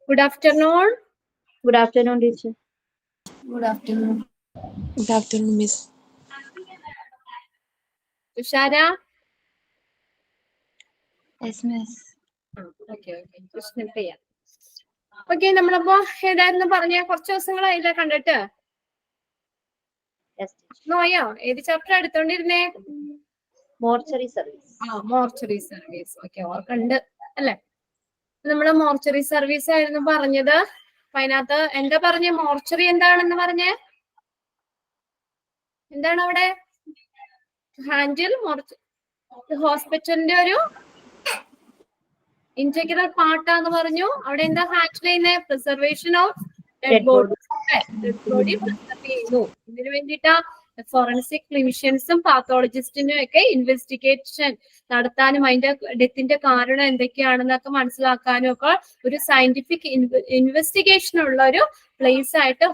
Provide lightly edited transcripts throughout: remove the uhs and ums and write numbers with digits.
Good afternoon. Good afternoon, teacher. Good afternoon. Good afternoon, Miss. Tushara? Yes, miss. Okay. Krishnapriya. Okay, നമ്മളപ്പോ ഏതായിരുന്നു പറഞ്ഞ കുറച്ച് ദിവസങ്ങളായില്ലേ കണ്ടിട്ട്? Yes, teacher. നോയോ ഏത് ചാപ്റ്റർ എടുത്തോണ്ടിരുന്നേ? Mortuary service. Mortuary service. Okay, ഓർക്കുണ്ട് അല്ലെ? നമ്മള് മോർച്ചറി സർവീസ് ആയിരുന്നു പറഞ്ഞത്. അപ്പൊ അതിനകത്ത് എന്താ പറഞ്ഞ മോർച്ചറി എന്താണെന്ന് പറഞ്ഞേ? എന്താണ് അവിടെ? ഹാൻഡിൽ ഹോസ്പിറ്റലിന്റെ ഒരു ഇന്റഗ്രൽ പാർട്ടാന്ന് പറഞ്ഞു. അവിടെ എന്താ ഹാൻഡിൽ ചെയ്യുന്നത്? Preservation of dead body. Dead body preserve ചെയ്യുന്നു. ഇതിനു വേണ്ടിയിട്ടാ ഫോറൻസിക് ക്ലിനിഷ്യൻസും പാത്തോളജിസ്റ്റിനും ഒക്കെ ഇൻവെസ്റ്റിഗേഷൻ നടത്താനും അതിന്റെ ഡെത്തിന്റെ കാരണം എന്തൊക്കെയാണെന്നൊക്കെ മനസ്സിലാക്കാനും ഒക്കെ ഒരു സയന്റിഫിക് ഇൻവെസ്റ്റിഗേഷൻ ഉള്ള ഒരു പ്ലേസ് ആയിട്ട്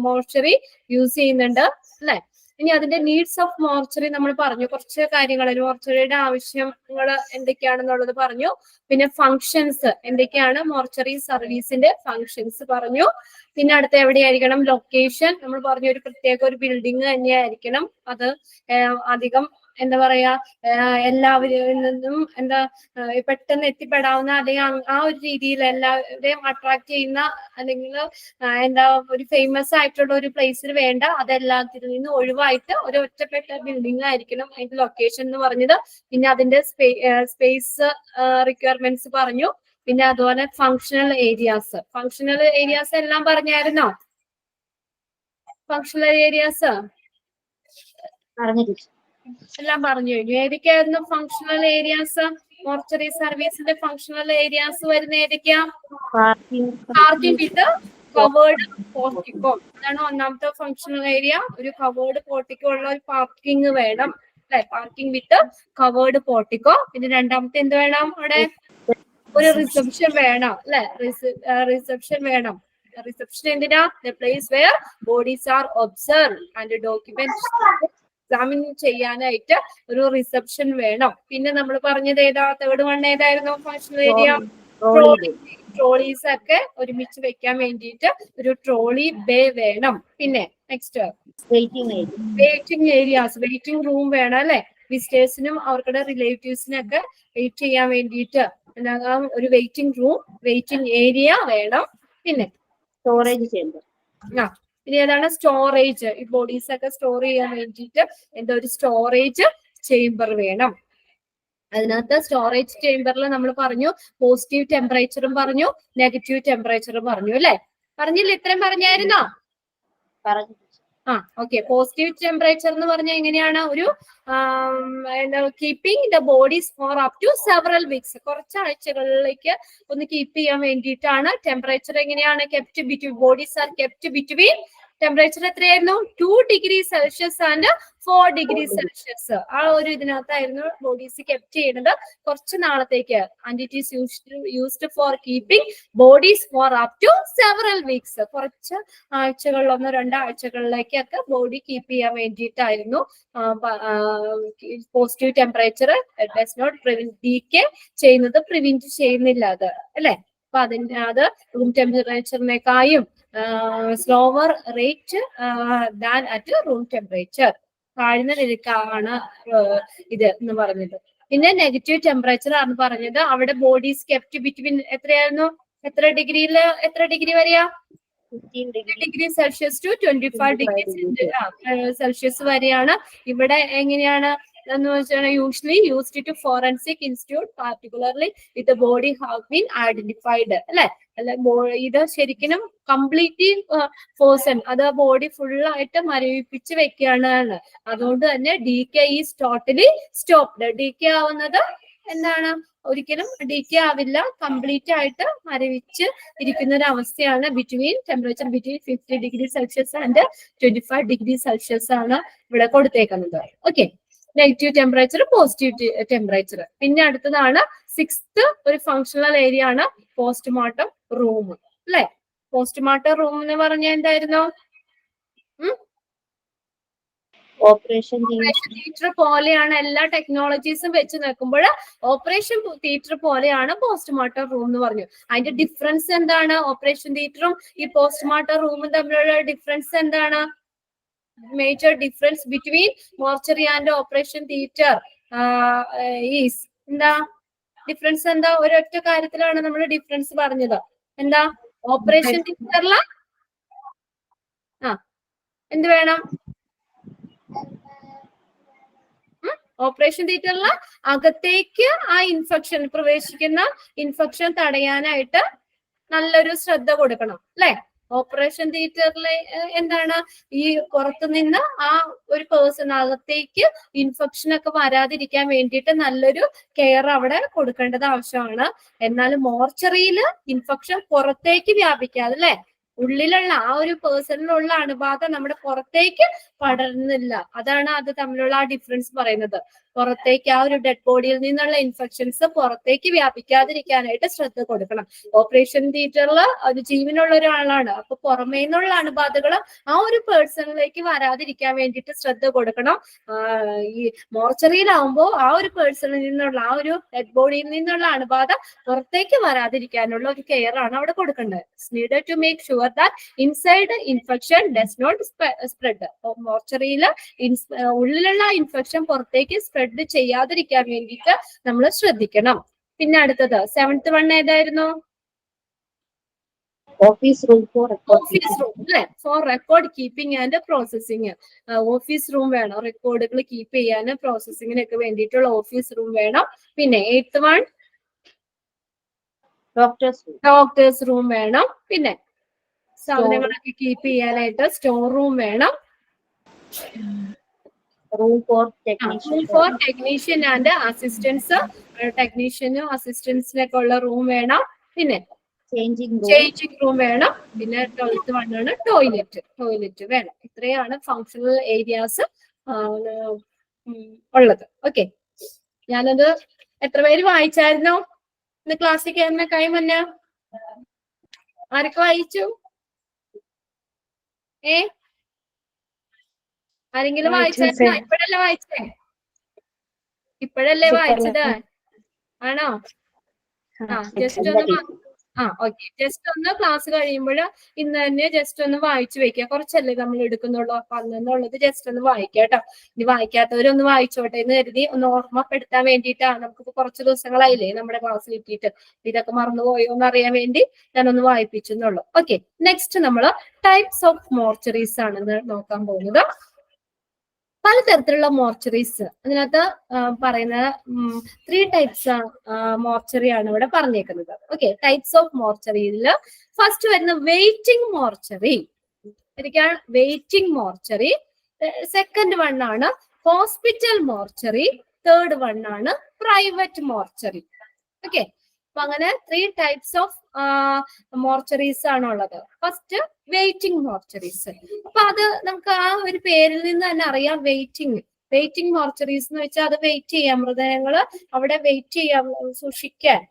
മോർച്ചറി യൂസ് ചെയ്യുന്നുണ്ട് അല്ലെ? ഇനി അതിന്റെ നീഡ്സ് ഓഫ് മോർച്ചറി നമ്മൾ പറഞ്ഞു. കുറച്ച് കാര്യങ്ങൾ മോർച്ചറിയുടെ ആവശ്യങ്ങൾ എന്തൊക്കെയാണെന്നുള്ളത് പറഞ്ഞു. പിന്നെ ഫങ്ഷൻസ് എന്തൊക്കെയാണ് മോർച്ചറി സർവീസിന്റെ ഫങ്ഷൻസ് പറഞ്ഞു. പിന്നെ അടുത്ത് എവിടെയായിരിക്കണം? ലൊക്കേഷൻ നമ്മൾ പറഞ്ഞു. ഒരു പ്രത്യേക ഒരു ബിൽഡിംഗ് തന്നെയായിരിക്കണം. അത് അധികം എന്താ പറയാ എല്ലാവരിൽ നിന്നും പെട്ടെന്ന് എത്തിപ്പെടാവുന്ന അല്ലെങ്കിൽ ആ ഒരു രീതിയിൽ എല്ലാവരെയും അട്രാക്ട് ചെയ്യുന്ന അല്ലെങ്കിൽ ഒരു ഫേമസ് ആയിട്ടുള്ള ഒരു പ്ലേസിൽ വേണ്ട, അതെല്ലാത്തിൽ നിന്നും ഒഴിവായിട്ട് ഒരു ഒറ്റപ്പെട്ട ബിൽഡിംഗ് ആയിരിക്കണം അതിന്റെ ലൊക്കേഷൻ എന്ന് പറഞ്ഞത്. പിന്നെ അതിന്റെ സ്പേസ് റിക്വയർമെന്റ്സ് പറഞ്ഞു. പിന്നെ അതുപോലെ ഫങ്ഷണൽ ഏരിയാസ് എല്ലാം പറഞ്ഞായിരുന്നോ? ഫങ്ഷണൽ ഏരിയാസ് എല്ലാം പറഞ്ഞു കഴിഞ്ഞു. ഏതൊക്കെയായിരുന്നു ഫങ്ഷണൽ ഏരിയാസ്? മോർച്ചറി സർവീസിന്റെ ഫങ്ഷണൽ ഏരിയാസ് വരുന്ന ഏതൊക്കെയാ? Parking with covered portico. അതാണ് ഒന്നാമത്തെ ഫങ്ഷണൽ ഏരിയ. ഒരു കവേർഡ് പോർട്ടിക്കോ ഉള്ള ഒരു പാർക്കിംഗ് വേണം അല്ലെ? Parking with covered portico. പിന്നെ രണ്ടാമത്തെ എന്ത് വേണം? അവിടെ ഒരു റിസപ്ഷൻ വേണം അല്ലെ? റിസപ്ഷൻ വേണം. റിസപ്ഷൻ എന്തിനാ? The place where bodies are observe and document examine ചെയ്യാനായിട്ട് ഒരു റിസപ്ഷൻ വേണം. പിന്നെ നമ്മൾ പറഞ്ഞത് ഏതാ? തേർഡ് വൺ ഏതായിരുന്നു? ഫങ്ഷണൽ ഏരിയ ട്രോളീസ് ഒക്കെ ഒരുമിച്ച് വെക്കാൻ വേണ്ടിയിട്ട് ഒരു ട്രോളി ബേ വേണം. പിന്നെ next waiting areas, waiting room വേണം അല്ലെ? വിസിറ്റേഴ്സിനും അവരുടെ റിലേറ്റീവ്സിനും ഒക്കെ വെയിറ്റ് ചെയ്യാൻ വേണ്ടിയിട്ട് ഒരു വെയിറ്റിംഗ് റൂം, വെയിറ്റിംഗ് ഏരിയ വേണം. പിന്നെ സ്റ്റോറേജ് ചേമ്പർ. ഇനി ഏതാണ്? സ്റ്റോറേജ്. ഈ ബോഡീസ് ഒക്കെ സ്റ്റോർ ചെയ്യാൻ വേണ്ടിയിട്ട് ഒരു സ്റ്റോറേജ് ചേംബർ വേണം. അതിനകത്ത് സ്റ്റോറേജ് ചേംബറിൽ നമ്മൾ പറഞ്ഞു പോസിറ്റീവ് ടെമ്പറേച്ചറും പറഞ്ഞു, നെഗറ്റീവ് ടെമ്പറേച്ചറും പറഞ്ഞു അല്ലെ? പറഞ്ഞില്ല? ഇത്രയും പറഞ്ഞായിരുന്നോ? ഓക്കെ. പോസിറ്റീവ് ടെമ്പറേച്ചർ എന്ന് പറഞ്ഞാൽ എങ്ങനെയാണ്? ഒരു keeping the bodies for up to several weeks, കുറച്ച് ആഴ്ചകളിലേക്ക് ഒന്ന് കീപ്പ് ചെയ്യാൻ വേണ്ടിയിട്ടാണ്. ടെമ്പറേച്ചർ എങ്ങനെയാണ്? Kept between, bodies are kept between. Temperature എത്രയായിരുന്നു? 2 degree Celsius and 4 degree Celsius. ആ ഒരു ഇതിനകത്തായിരുന്നു ബോഡീസ് കെപ്റ്റ് ചെയ്യുന്നത് കുറച്ച് നാളത്തേക്ക്. And it is used for keeping bodies for up to several weeks. കുറച്ച് ആഴ്ചകളിൽ 1-2 ആഴ്ചകളിലേക്കൊക്കെ ബോഡി കീപ്പ് ചെയ്യാൻ വേണ്ടിയിട്ടായിരുന്നു. Positive temperature does not decay ചെയ്യുന്നത്, പ്രിവെന്റ് ചെയ്യുന്നില്ല അത് അല്ലെ? അപ്പൊ അത് റൂം ടെമ്പറേച്ചറിനേക്കാളും slower rate than at room temperature, താഴ്ന്ന നിരക്കാണ് ഇത് എന്ന് പറഞ്ഞത്. പിന്നെ നെഗറ്റീവ് ടെമ്പറേച്ചർ ആണ് പറഞ്ഞത്. അവിടെ ബോഡീസ് കെപ്റ്റ് ബിറ്റ്വീൻ എത്രയായിരുന്നു? എത്ര ഡിഗ്രി വരെയാ? 15 degree Celsius to 25 degree Celsius വരെയാണ്. ഇവിടെ എങ്ങനെയാണ് എന്ന് വെച്ചാൽ usually used to forensic institute particularly with body have been identified അല്ലെ? ഇത് ശരിക്കും കംപ്ലീറ്റ്ലി പേഴ്സൺ അത് ബോഡി ഫുള്ളായിട്ട് മരവിപ്പിച്ച് വെക്കുകയാണ്. അതുകൊണ്ട് തന്നെ decay is totally stopped. Decay ആവുന്നത് എന്താണ്? ഒരിക്കലും ഡീകേ ആവില്ല. കംപ്ലീറ്റ് ആയിട്ട് മരവിച്ച് ഇരിക്കുന്ന ഒരു അവസ്ഥയാണ്. Temperature between 50 degree Celsius and 25 degree Celsius ആണ് ഇവിടെ കൊടുത്തേക്കുന്നത്. Okay. Negative temperature, positive temperature. പിന്നെ അടുത്തതാണ് 6th ഒരു ഫങ്ഷണൽ ഏരിയ ആണ് പോസ്റ്റ്മോർട്ടം റൂം അല്ലെ? പോസ്റ്റ്മോർട്ടം റൂം എന്ന് പറഞ്ഞാൽ എന്തായിരുന്നു? ഓപ്പറേഷൻ ഓപ്പറേഷൻ തിയേറ്റർ പോലെയാണ് എല്ലാ ടെക്നോളജീസും വെച്ച് നോക്കുമ്പോൾ ഓപ്പറേഷൻ തിയേറ്റർ പോലെയാണ് പോസ്റ്റ്മോർട്ടം റൂം എന്ന് പറഞ്ഞു. അതിന്റെ ഡിഫറൻസ് എന്താണ്? ഓപ്പറേഷൻ തിയേറ്ററും ഈ പോസ്റ്റ്മോർട്ടം റൂമും തമ്മിലുള്ള ഡിഫറൻസ് എന്താണ്? Major difference between mortuary and operation theatre is എന്താ? ഡിഫറൻസ് എന്താ? ഒരൊറ്റ കാര്യത്തിലാണ് നമ്മൾ ഡിഫറൻസ് പറഞ്ഞത്. എന്താ? ഓപ്പറേഷൻ തിയേറ്ററിൽ എന്ത് വേണം? ഓപ്പറേഷൻ തിയേറ്ററിൽ അകത്തേക്ക് ആ ഇൻഫെക്ഷൻ പ്രവേശിക്കുന്ന ഇൻഫെക്ഷൻ തടയാനായിട്ട് നല്ലൊരു ശ്രദ്ധ കൊടുക്കണം അല്ലെ? ഓപ്പറേഷൻ തിയേറ്ററിൽ എന്താണ്? ഈ പുറത്തുനിന്ന് ആ ഒരു പേഴ്സൺ അകത്തേക്ക് ഇൻഫെക്ഷൻ ഒക്കെ വരാതിരിക്കാൻ വേണ്ടിയിട്ട് നല്ലൊരു കെയർ അവിടെ കൊടുക്കേണ്ടത് ആവശ്യമാണ്. എന്നാൽ മോർച്ചറിയിൽ ഇൻഫെക്ഷൻ പുറത്തേക്ക് വ്യാപിക്കാതെ അല്ലെ? ഉള്ളിലുള്ള ആ ഒരു പേഴ്സണിലുള്ള അണുബാധ നമ്മുടെ പുറത്തേക്ക് പടരുന്നില്ല. അതാണ് അത് തമ്മിലുള്ള ആ ഡിഫറൻസ് പറയുന്നത്. പുറത്തേക്ക് ആ ഒരു ഡെഡ് ബോഡിയിൽ നിന്നുള്ള ഇൻഫെക്ഷൻസ് പുറത്തേക്ക് വ്യാപിക്കാതിരിക്കാനായിട്ട് ശ്രദ്ധ കൊടുക്കണം. ഓപ്പറേഷൻ തിയേറ്ററിൽ ഒരു ജീവനുള്ള ഒരാളാണ്, അപ്പൊ പുറമേ നിന്നുള്ള അണുബാധകൾ ആ ഒരു പേഴ്സണിലേക്ക് വരാതിരിക്കാൻ വേണ്ടിയിട്ട് ശ്രദ്ധ കൊടുക്കണം. ഈ മോർച്ചറിയിലാവുമ്പോൾ ആ ഒരു പേഴ്സണിൽ നിന്നുള്ള ആ ഒരു ഡെഡ് ബോഡിയിൽ നിന്നുള്ള അണുബാധ പുറത്തേക്ക് വരാതിരിക്കാനുള്ള ഒരു കെയർ ആണ് അവിടെ കൊടുക്കേണ്ടത്. Needed to make sure that inside infection does not spread. മോർച്ചറിയിൽ ഉള്ളിലുള്ള ഇൻഫെക്ഷൻ പുറത്തേക്ക് സ്പ്രെഡ് ചെയ്യാതിരിക്കാൻ വേണ്ടിയിട്ട് നമ്മൾ ശ്രദ്ധിക്കണം. പിന്നെ അടുത്തത് 7th വൺ ഏതായിരുന്നു? ഓഫീസ് റൂം ഓഫീസ് റൂം അല്ലെ? For record keeping and processing. Office room വേണം, റെക്കോർഡുകൾ കീപ്പ് ചെയ്യാനും പ്രോസസ്സിങ്ങിനൊക്കെ വേണ്ടിയിട്ടുള്ള ഓഫീസ് റൂം വേണം. പിന്നെ 8th വൺ ഡോക്ടേഴ്സ് റൂം വേണം. പിന്നെ സാധനങ്ങളൊക്കെ കീപ്പ് ചെയ്യാനായിട്ട് സ്റ്റോർ റൂം വേണം. Room for technician and assistance. ടെക്നീഷ്യനും അസിസ്റ്റൻസിനൊക്കെ ഉള്ള റൂം വേണം. പിന്നെ ചേഞ്ചിങ് റൂം വേണം. പിന്നെ 12th വണ്ണാണ് ടോയ്ലറ്റ് വേണം. ഇത്രയാണ് ഫങ്ഷണൽ ഏരിയാസ് ഉള്ളത്. ഓക്കെ, ഞാനത് എത്ര പേര് വായിച്ചായിരുന്നു ഇന്ന് ക്ലാസ്സിൽ കയറുന്ന കൈ മുന്നേ? ആരൊക്കെ വായിച്ചു? ആരെങ്കിലും വായിച്ചായിരുന്നോ? ഇപ്പോഴല്ലേ വായിച്ചത്? ആണോ? ജസ്റ്റ് ഒന്ന് ക്ലാസ് കഴിയുമ്പോൾ ഇന്ന് തന്നെ ജസ്റ്റ് ഒന്ന് വായിച്ചു വെക്കുക. കുറച്ചല്ലേ നമ്മൾ എടുക്കുന്നുള്ളൂ, അപ്പൊ അന്നുള്ളത് ജസ്റ്റ് ഒന്ന് വായിക്കുക കേട്ടോ. ഇനി വായിക്കാത്തവരൊന്ന് വായിച്ചോട്ടെ എന്ന് കരുതി ഒന്ന് ഓർമ്മപ്പെടുത്താൻ വേണ്ടിയിട്ടാണ്. നമുക്കിപ്പോ കുറച്ച് ദിവസങ്ങളായില്ലേ നമ്മുടെ ക്ലാസ് കിട്ടിയിട്ട്, ഇതൊക്കെ മറന്നുപോയോ എന്ന് അറിയാൻ വേണ്ടി ഞാനൊന്ന് വായിപ്പിച്ചെന്നുള്ളൂ. ഓക്കെ, നെക്സ്റ്റ് നമ്മൾ ടൈപ്സ് ഓഫ് മോർച്ചറീസ് ആണ് നോക്കാൻ പോകുന്നത്. പലതരത്തിലുള്ള മോർച്ചറീസ് അതിനകത്ത് പറയുന്ന 3 ടൈപ്സ് മോർച്ചറി ആണ് ഇവിടെ പറഞ്ഞേക്കുന്നത്. ഓക്കെ, ടൈപ്സ് ഓഫ് മോർച്ചറിയിൽ ഫസ്റ്റ് വരുന്ന വെയിറ്റിംഗ് മോർച്ചറി. എനിക്കാണ് വെയിറ്റിംഗ് മോർച്ചറി. സെക്കൻഡ് വൺ ആണ് ഹോസ്പിറ്റൽ മോർച്ചറി. തേർഡ് വൺ ആണ് പ്രൈവറ്റ് മോർച്ചറി. ഓക്കെ, അപ്പൊ അങ്ങനെ 3 ടൈപ്സ് ഓഫ് മോർച്ചറീസ് ആണുള്ളത്. First waiting mortuaries. അപ്പൊ അത് നമുക്ക് ആ ഒരു പേരിൽ നിന്ന് തന്നെ അറിയാം. വെയിറ്റിംഗ് മോർച്ചറീസ് എന്ന് വെച്ചാൽ അത് വെയിറ്റ് ചെയ്യാം, മൃതദേഹങ്ങള് അവിടെ വെയിറ്റ് ചെയ്യാൻ, സൂക്ഷിക്കാൻ,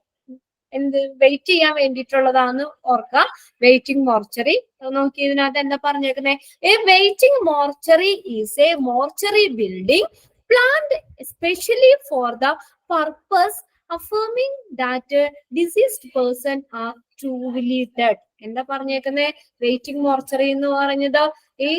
വെയിറ്റ് ചെയ്യാൻ വേണ്ടിയിട്ടുള്ളതാന്ന് ഓർക്കുക. വെയിറ്റിംഗ് മോർച്ചറി നോക്കി ഇതിനകത്ത് എന്താ പറഞ്ഞേക്കുന്നത്? A waiting mortuary is A mortuary building planned especially for the purpose affirming that deceased person are truly dead. എന്താ പറഞ്ഞേക്കുന്നത്? വെയിറ്റിംഗ് മോർച്ചറി എന്ന് പറഞ്ഞത് ഈ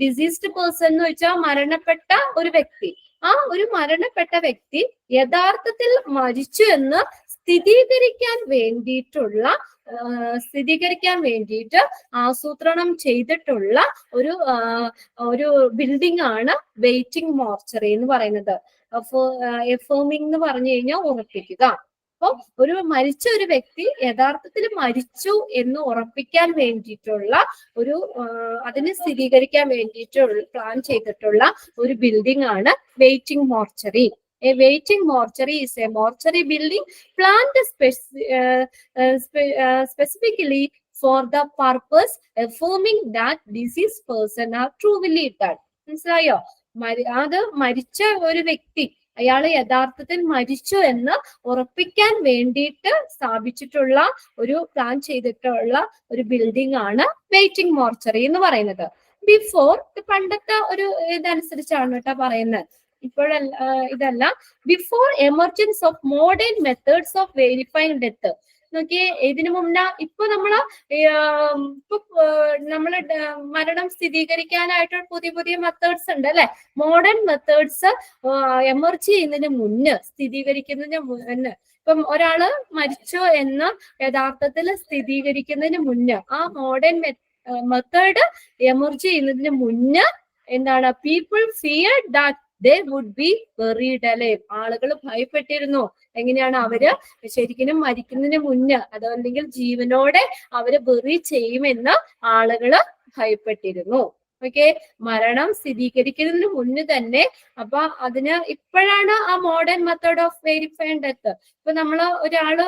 ഡിസീസ്ഡ് പേഴ്സൺ എന്ന് വെച്ചാൽ മരണപ്പെട്ട ഒരു വ്യക്തി. ആ ഒരു മരണപ്പെട്ട വ്യക്തി യഥാർത്ഥത്തിൽ മരിച്ചു എന്ന് സ്ഥിരീകരിക്കാൻ വേണ്ടിയിട്ട് ആസൂത്രണം ചെയ്തിട്ടുള്ള ഒരു ബിൽഡിംഗ് ആണ് വെയിറ്റിംഗ് മോർച്ചറി എന്ന് പറയുന്നത്. എഫേമിംഗ് എന്ന് പറഞ്ഞു കഴിഞ്ഞാൽ ഉറപ്പിക്കുക. അപ്പൊ ഒരു മരിച്ച ഒരു വ്യക്തി യഥാർത്ഥത്തിൽ മരിച്ചു എന്ന് ഉറപ്പിക്കാൻ വേണ്ടിയിട്ടുള്ള അതിനെ സ്ഥിരീകരിക്കാൻ വേണ്ടിയിട്ടുള്ള പ്ലാൻ ചെയ്തിട്ടുള്ള ഒരു ബിൽഡിംഗ് ആണ് waiting mortuary. A waiting mortuary is a mortuary building planned specifically for the purpose affirming that deceased person are truly dead. മനസ്സിലായോ? അത് മരിച്ച ഒരു വ്യക്തി അയാള് യഥാർത്ഥത്തിൽ മരിച്ചു എന്ന് ഉറപ്പിക്കാൻ വേണ്ടിയിട്ട് സ്ഥാപിച്ചിട്ടുള്ള പ്ലാൻ ചെയ്തിട്ടുള്ള ഒരു ബിൽഡിംഗ് ആണ് വെയിറ്റിംഗ് മോർച്ചറി എന്ന് പറയുന്നത്. ബിഫോർ, പണ്ടത്തെ ഒരു ഇതനുസരിച്ചാണ് കേട്ടോ പറയുന്നത്, ഇപ്പോഴല്ല ഇതല്ല. Before emergence of modern methods of verifying death. നോക്കിയേ, ഇതിനു മുന്നേ ഇപ്പൊ നമ്മള് മരണം സ്ഥിരീകരിക്കാനായിട്ട് പുതിയ പുതിയ മെത്തേഡ്സ് ഉണ്ട് അല്ലെ. മോഡേൺ മെത്തേഡ്സ് എമർജ് ചെയ്യുന്നതിന് മുന്നേ, സ്ഥിരീകരിക്കുന്നതിന് മുന്നേ, ഇപ്പം ഒരാള് മരിച്ചു എന്ന് യഥാർത്ഥത്തിൽ സ്ഥിരീകരിക്കുന്നതിന് മുന്നേ, ആ മോഡേൺ മെത്തേഡ് എമർജ് ചെയ്യുന്നതിന് മുന്നേ എന്താണ്, people fear that they would be buried alive. ആളുകൾ ഭയപ്പെട്ടിരുന്നു. എങ്ങനെയാണ് അവര് ശരിക്കും മരിക്കുന്നതിന് മുന്നേ, അതല്ലെങ്കിൽ ജീവനോടെ അവര് ബെറി ചെയ്യുമെന്ന് ആളുകള് ഭയപ്പെട്ടിരുന്നു. ഓക്കെ, മരണം സ്ഥിരീകരിക്കുന്നതിന് മുന്നേ തന്നെ. അപ്പൊ അതിന് ഇപ്പോഴാണ് ആ modern method of verifying death. ഇപ്പൊ നമ്മള് ഒരാള്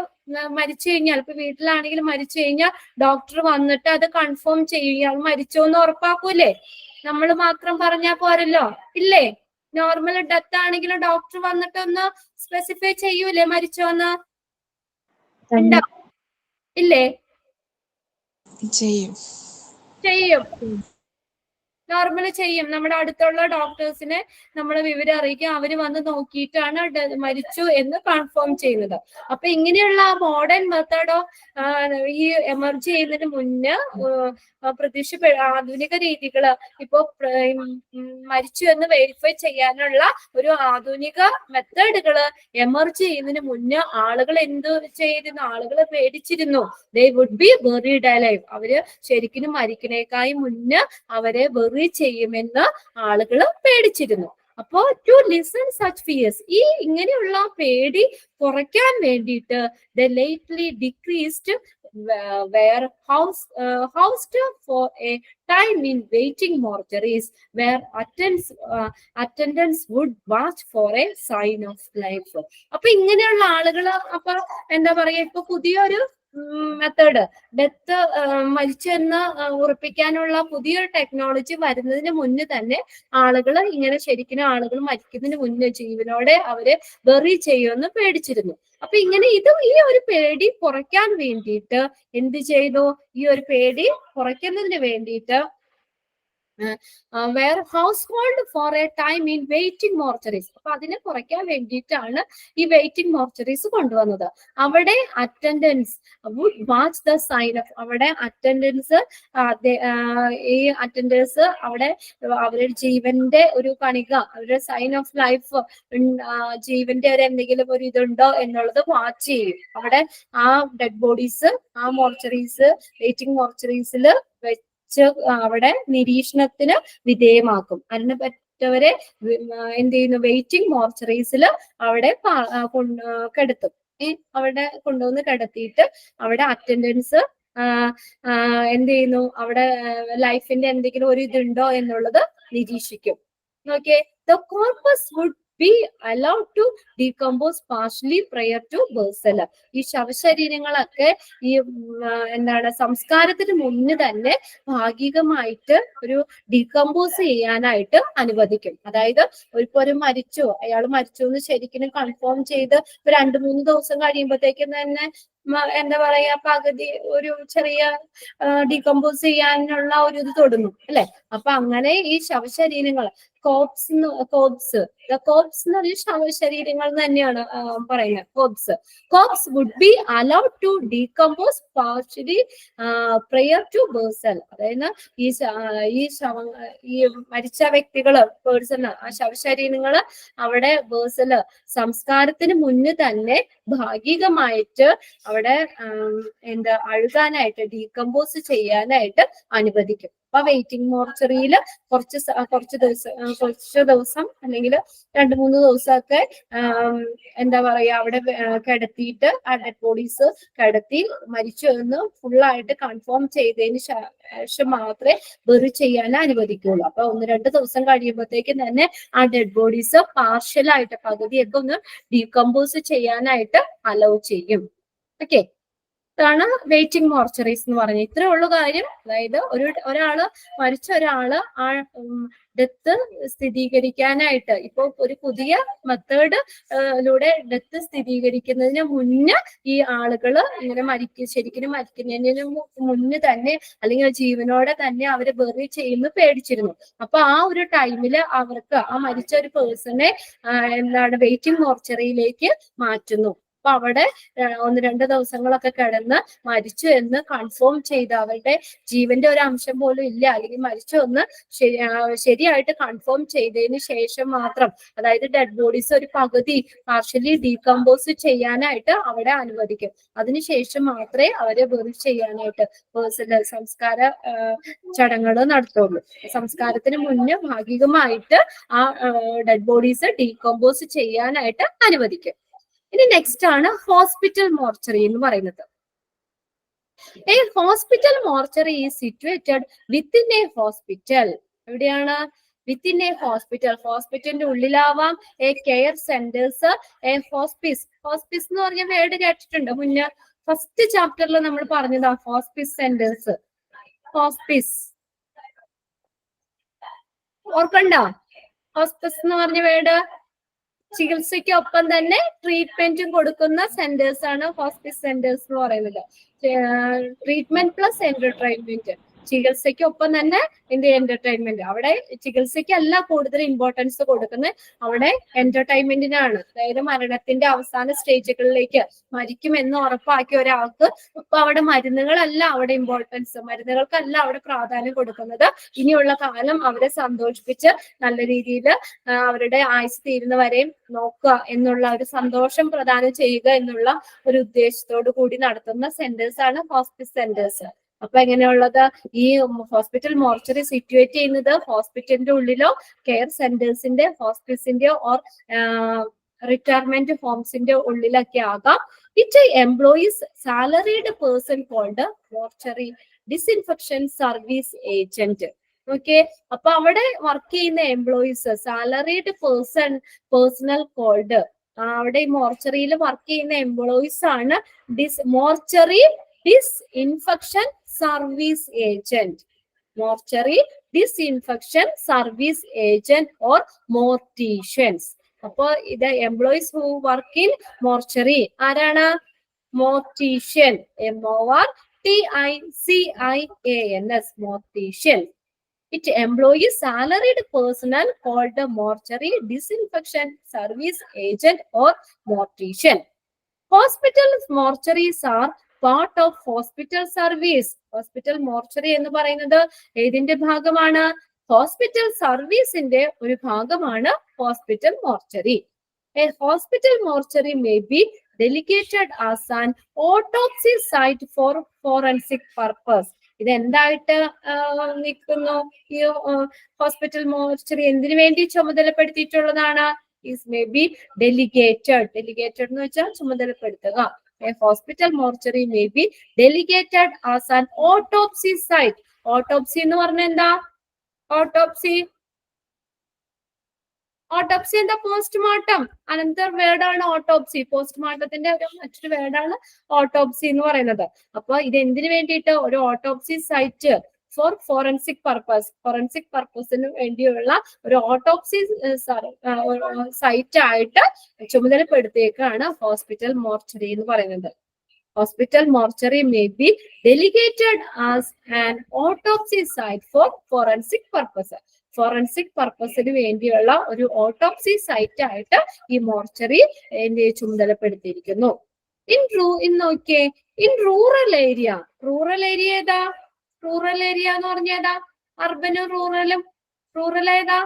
മരിച്ചു കഴിഞ്ഞാൽ, ഇപ്പൊ വീട്ടിലാണെങ്കിൽ മരിച്ചു കഴിഞ്ഞാൽ ഡോക്ടർ വന്നിട്ട് അത് കൺഫേം ചെയ്യും, ഇയാൾ മരിച്ചോ എന്ന് ഉറപ്പാക്കൂലേ. നമ്മൾ മാത്രം പറഞ്ഞാൽ പോരല്ലോ, ഇല്ലേ? നോർമൽ ഡെത്ത് ആണെങ്കിലും ഡോക്ടർ വന്നിട്ട് ഒന്ന് സ്പെസിഫൈ ചെയ്യൂലേ മരിച്ചോന്ന്? ഇല്ലേ? ചെയ്യും, നോർമലി ചെയ്യും. നമ്മുടെ അടുത്തുള്ള ഡോക്ടേഴ്സിനെ നമ്മൾ വിവരം അറിയിക്കും, അവര് വന്ന് നോക്കിയിട്ടാണ് മരിച്ചു എന്ന് കൺഫേം ചെയ്യുന്നത്. അപ്പൊ ഇങ്ങനെയുള്ള മോഡേൺ മെത്തേഡോ ഈ എമർജ് ചെയ്യുന്നതിന് മുന്നേ ആധുനിക രീതികള്, ഇപ്പൊ മരിച്ചു എന്ന് വെരിഫൈ ചെയ്യാനുള്ള ഒരു ആധുനിക മെത്തേഡുകള് എമർജ് ചെയ്യുന്നതിന് മുന്നേ ആളുകൾ എന്ത് ചെയ്തിരുന്നു? ആളുകൾ പേടിച്ചിരുന്നു. They would be buried alive. അവര് ശരിക്കും മരിക്കണേക്കായി മുന്നേ അവരെ ബെറി ചെയ്യുമെന്ന് ആളുകൾ പേടിച്ചിരുന്നു. അപ്പോ ടു ലിസൺ സച്ച് ഫിയേഴ്സ്, ഈ ഇങ്ങനെയുള്ള പേടി കുറയ്ക്കാൻ വേണ്ടിയിട്ട് the lately decreased were housed for a time in waiting mortuaries where attendants would watch for a sign of life. അപ്പൊ ഇങ്ങനെയുള്ള ആളുകള് അപ്പൊ എന്താ പറയാ, ഇപ്പൊ പുതിയൊരു മെത്തേഡ്, ഡെത്ത് മരിച്ചെന്ന് ഉറപ്പിക്കാനുള്ള പുതിയൊരു ടെക്നോളജി വരുന്നതിന് മുന്നേ തന്നെ ആളുകൾ ഇങ്ങനെ ശരിക്കും ആളുകൾ മരിക്കുന്നതിന് മുന്നേ ജീവനോടെ അവര് ബെറി ചെയ്യുമെന്ന് പേടിച്ചിരുന്നു. അപ്പൊ ഇങ്ങനെ ഈ ഒരു പേടി കുറയ്ക്കാൻ വേണ്ടിയിട്ട് എന്ത് ചെയ്തു? ഈ ഒരു പേടി കുറയ്ക്കുന്നതിന് വേണ്ടിയിട്ട് were household for a time in waiting mortuaries. അപ്പൊ അതിനെ കുറയ്ക്കാൻ വേണ്ടിയിട്ടാണ് ഈ വെയിറ്റിംഗ് മോർച്ചറീസ് കൊണ്ടുവന്നത്. അവിടെ attendants would watch the sign of, അവിടെ അറ്റൻഡൻസ് ഈ അറ്റൻഡേഴ്സ് അവിടെ അവരുടെ ജീവന്റെ ഒരു കണിക, അവരുടെ സൈൻ ഓഫ് ലൈഫ്, ജീവന്റെ ഒരു എന്തെങ്കിലും ഒരു ഇതുണ്ടോ എന്നുള്ളത് വാച്ച് ചെയ്യും. അവിടെ ആ ഡെഡ് ബോഡീസ് ആ മോർച്ചറീസ്, വെയിറ്റിംഗ് മോർച്ചറീസിൽ അവിടെ നിരീക്ഷണത്തിന് വിധേയമാക്കും. അതിനെ പറ്റവരെ എന്ത് ചെയ്യുന്നു? വെയിറ്റിംഗ് മോർച്ചറീസിൽ അവിടെ കിടത്തും. അവിടെ കൊണ്ടുവന്ന് കിടത്തിയിട്ട് അവിടെ അറ്റൻഡൻസ് എന്ത് ചെയ്യുന്നു? അവിടെ ലൈഫിന്റെ എന്തെങ്കിലും ഒരു ഇതുണ്ടോ എന്നുള്ളത് നിരീക്ഷിക്കും. നോക്കിയേ, the corpse would be allowed to decompose partially prior to burial. ഈ ശവശരീരങ്ങളൊക്കെ ഈ എന്താണ് സംസ്കാരത്തിന് മുന്നേ തന്നെ ഭാഗികമായിട്ട് ഒരു ഡീകമ്പോസ് ചെയ്യാനായിട്ട് അനുവദിക്കും. അതായത് ഇപ്പൊ ഒരു മരിച്ചു, അയാൾ മരിച്ചു എന്ന് ശരിക്കും കൺഫേം ചെയ്ത് 2-3 ദിവസം കഴിയുമ്പോഴത്തേക്കും തന്നെ എന്താ പറയാ, പകുതി ഒരു ചെറിയ ഡീകമ്പോസ് ചെയ്യാനുള്ള ഒരു ഇത് തുടങ്ങും അല്ലെ. അപ്പൊ അങ്ങനെ ഈ ശവശരീരങ്ങൾ കോപ്സ് എന്ന് പറഞ്ഞ ശവശരീരങ്ങൾ തന്നെയാണ് പറയുന്നത്. Corpse would be allowed to decompose partially prior to burial. അതായത് ഈ മരിച്ച വ്യക്തികള് ആ ശവശരീരങ്ങള് അവിടെ ബേഴ്സല് സംസ്കാരത്തിന് മുന്നേ തന്നെ ഭാഗികമായിട്ട് അവിടെ അഴുകാനായിട്ട്, ഡീകമ്പോസ് ചെയ്യാനായിട്ട് അനുവദിക്കും. അപ്പൊ വെയിറ്റിംഗ് മോർച്ചറിയിൽ കുറച്ച് ദിവസം അല്ലെങ്കിൽ 2-3 ദിവസമൊക്കെ എന്താ പറയാ അവിടെ കിടത്തിയിട്ട് ആ ഡെഡ് ബോഡീസ് കിടത്തി മരിച്ചു എന്ന് ഫുള്ളായിട്ട് കൺഫേം ചെയ്തതിന് ശേഷം മാത്രമേ ബെറി ചെയ്യാൻ അനുവദിക്കുള്ളൂ. അപ്പൊ 1-2 ദിവസം കഴിയുമ്പോഴത്തേക്കും തന്നെ ആ ഡെഡ് ബോഡീസ് പാർഷ്യലായിട്ട് പകുതിയൊക്കെ ഒന്ന് ഡീകമ്പോസ് ചെയ്യാനായിട്ട് അലൗ ചെയ്യും. ഓക്കെ, ാണ് വെയിറ്റിംഗ് മോർച്ചറീസ് എന്ന് പറഞ്ഞത്. ഇത്രേ ഉള്ളൂ കാര്യം. അതായത് മരിച്ച ഒരാള് ആ ഡെത്ത് സ്ഥിരീകരിക്കാനായിട്ട് ഇപ്പൊ ഒരു പുതിയ മെത്തേഡിലൂടെ ഡെത്ത് സ്ഥിരീകരിക്കുന്നതിന് മുന്നേ ഈ ആളുകള് ഇങ്ങനെ ശരിക്കും മരിക്കുന്നതിന് മുന്നേ തന്നെ അല്ലെങ്കിൽ ജീവനോടെ തന്നെ അവരെ ബെറി ചെയ്യുന്നു പേടിച്ചിരുന്നു. അപ്പൊ ആ ഒരു ടൈമില് അവർക്ക് ആ മരിച്ച ഒരു പേഴ്സണെ വെയിറ്റിംഗ് മോർച്ചറിയിലേക്ക് മാറ്റുന്നു. അപ്പൊ അവിടെ 1-2 ദിവസങ്ങളൊക്കെ കിടന്ന് മരിച്ചു എന്ന് കൺഫേം ചെയ്ത് അവരുടെ ജീവന്റെ ഒരു അംശം പോലും ഇല്ല അല്ലെങ്കിൽ മരിച്ചു എന്ന് ശരിയായിട്ട് കൺഫേം ചെയ്തതിന് ശേഷം മാത്രം, അതായത് ഡെഡ് ബോഡീസ് ഒരു പകുതി പാർഷ്യലി ഡീകമ്പോസ് ചെയ്യാനായിട്ട് അവിടെ അനുവദിക്കും. അതിനുശേഷം മാത്രമേ അവരെ ബെറി ചെയ്യാനായിട്ട് സംസ്കാര ചടങ്ങുകൾ നടത്തുള്ളൂ. സംസ്കാരത്തിന് മുന്നേ ഭാഗികമായിട്ട് ആ ഡെഡ് ബോഡീസ് ഡീകമ്പോസ് ചെയ്യാനായിട്ട് അനുവദിക്കും. ഇനി നെക്സ്റ്റ് ആണ് ഹോസ്പിറ്റൽ മോർച്ചറി എന്ന് പറയുന്നത്. A hospital mortuary is situated within a hospital. എവിടെയാണ്? Within a hospital. ഹോസ്പിറ്റലിന്റെ ഉള്ളിലാവാം. A care centres, a hospice. Hospice എന്ന് പറഞ്ഞ വേർഡ് കേട്ടിട്ടുണ്ട് മുന്നേ. ഫസ്റ്റ് ചാപ്റ്ററിൽ നമ്മൾ പറഞ്ഞതാ ഹോസ്പിസ് സെന്റേഴ്സ്. ഹോസ്പിസ് ഓർക്കണ്ടോ? ഹോസ്പിസ് എന്ന് പറഞ്ഞ വേർഡ് ചികിത്സയ്ക്കൊപ്പം തന്നെ ട്രീറ്റ്മെന്റും കൊടുക്കുന്ന സെന്റേഴ്സ് ആണ് ഹോസ്പിസ് സെന്റേഴ്സ് എന്ന് പറയുന്നത്. Treatment plus entertainment. ചികിത്സയ്ക്കൊപ്പം തന്നെ എന്റർടൈൻമെന്റ്. അവിടെ ചികിത്സയ്ക്കല്ല കൂടുതൽ ഇമ്പോർട്ടൻസ് കൊടുക്കുന്നത്, അവിടെ എന്റർടൈൻമെന്റിനാണ്. അതായത് മരണത്തിന്റെ അവസാന സ്റ്റേജുകളിലേക്ക് മരിക്കുമെന്ന് ഉറപ്പാക്കിയ ഒരാൾക്ക് ഇപ്പൊ അവിടെ മരുന്നുകളല്ല അവിടെ ഇമ്പോർട്ടൻസ്, മരുന്നുകൾക്കല്ല അവിടെ പ്രാധാന്യം കൊടുക്കുന്നത്. ഇനിയുള്ള കാലം അവരെ സന്തോഷിപ്പിച്ച് നല്ല രീതിയിൽ അവരുടെ ആയുസ് തീരുന്നവരെയും നോക്കുക എന്നുള്ള ഒരു സന്തോഷം പ്രദാനം ചെയ്യുക എന്നുള്ള ഒരു ഉദ്ദേശത്തോടു കൂടി നടത്തുന്ന സെന്റേഴ്സ് ആണ് ഹോസ്പിസ് സെന്റേഴ്സ്. അപ്പൊ എങ്ങനെയുള്ളത്? ഈ ഹോസ്പിറ്റൽ മോർച്ചറി സിറ്റുവേറ്റ് ചെയ്യുന്നത് ഹോസ്പിറ്റലിന്റെ ഉള്ളിലോ കെയർ സെന്റേഴ്സിന്റെ ഹോസ്പിസിന്റെ ഓർ റിട്ടയർമെന്റ് ഹോംസിന്റെ ഉള്ളിലൊക്കെ ആകാം. It employees salaried person called mortuary disinfection service agent. Okay, അപ്പൊ അവിടെ വർക്ക് ചെയ്യുന്ന എംപ്ലോയീസ് സാലറീഡ് പേഴ്സണൽ കോൾഡ്, അവിടെ മോർച്ചറിയിൽ വർക്ക് ചെയ്യുന്ന എംപ്ലോയീസ് ആണ് mortuary disinfection service agent. Mortuary disinfection service agent or morticians. അപ്പൊ ഇത് employees who work in mortuary ആരാണ്? Mortician. MORTICIANS മോർട്ടീഷ്യൻ. It employs salaried personnel called the mortuary disinfection service agent or mortician. Hospital mortuaries are part of hospital service. Hospital mortuary എന്ന് പറയുന്നത് ഏതിന്റെ ഭാഗമാണ്? Hospital സർവീസിന്റെ ഒരു ഭാഗമാണ് hospital mortuary. A hospital mortuary may be delegated as an autopsy site for forensic purpose. ഇത് എന്തായിട്ട് നിൽക്കുന്നു? ഈ ഹോസ്പിറ്റൽ മോർച്ചറി എന്തിനു വേണ്ടി ചുമതലപ്പെടുത്തിയിട്ടുള്ളതാണ്? Is may be delegated. Delegated എന്ന് വെച്ചാൽ ചുമതലപ്പെടുത്തുക. A hospital mortuary may be delegated as an autopsy site. Autopsy എന്ന് പറഞ്ഞാൽ എന്താ? Autopsy എന്താ? പോസ്റ്റ്മോർട്ടം. അനന്തർ വേർഡാണ് ഓട്ടോപ്സി. പോസ്റ്റ്മോർട്ടത്തിന്റെ ഒരു മറ്റൊരു വേർഡാണ് ഓട്ടോപ്സി എന്ന് പറയുന്നത്. അപ്പൊ ഇത് എന്തിനു വേണ്ടിയിട്ട്? ഒരു autopsy site for forensic purpose. Forensic പർപ്പസിന് വേണ്ടിയുള്ള ഒരു ഓട്ടോപ്സി സൈറ്റ് ആയിട്ട് ചുമതലപ്പെടുത്തിയേക്കാണ് ഹോസ്പിറ്റൽ മോർച്ചറി എന്ന് പറയുന്നത്. Hospital mortuary may be delegated as an autopsy site for forensic purpose. Forensic പർപ്പസിന് വേണ്ടിയുള്ള ഒരു ഓട്ടോപ്സി സൈറ്റ് ആയിട്ട് ഈ മോർച്ചറി ചുമതലപ്പെടുത്തിയിരിക്കുന്നു. നോക്കിയേ, in rural area. Rural area ഏതാ? റൂറൽ ഏരിയ എന്ന് പറഞ്ഞ ഏതാ? അർബനും റൂറലും. റൂറൽ ഏതാ?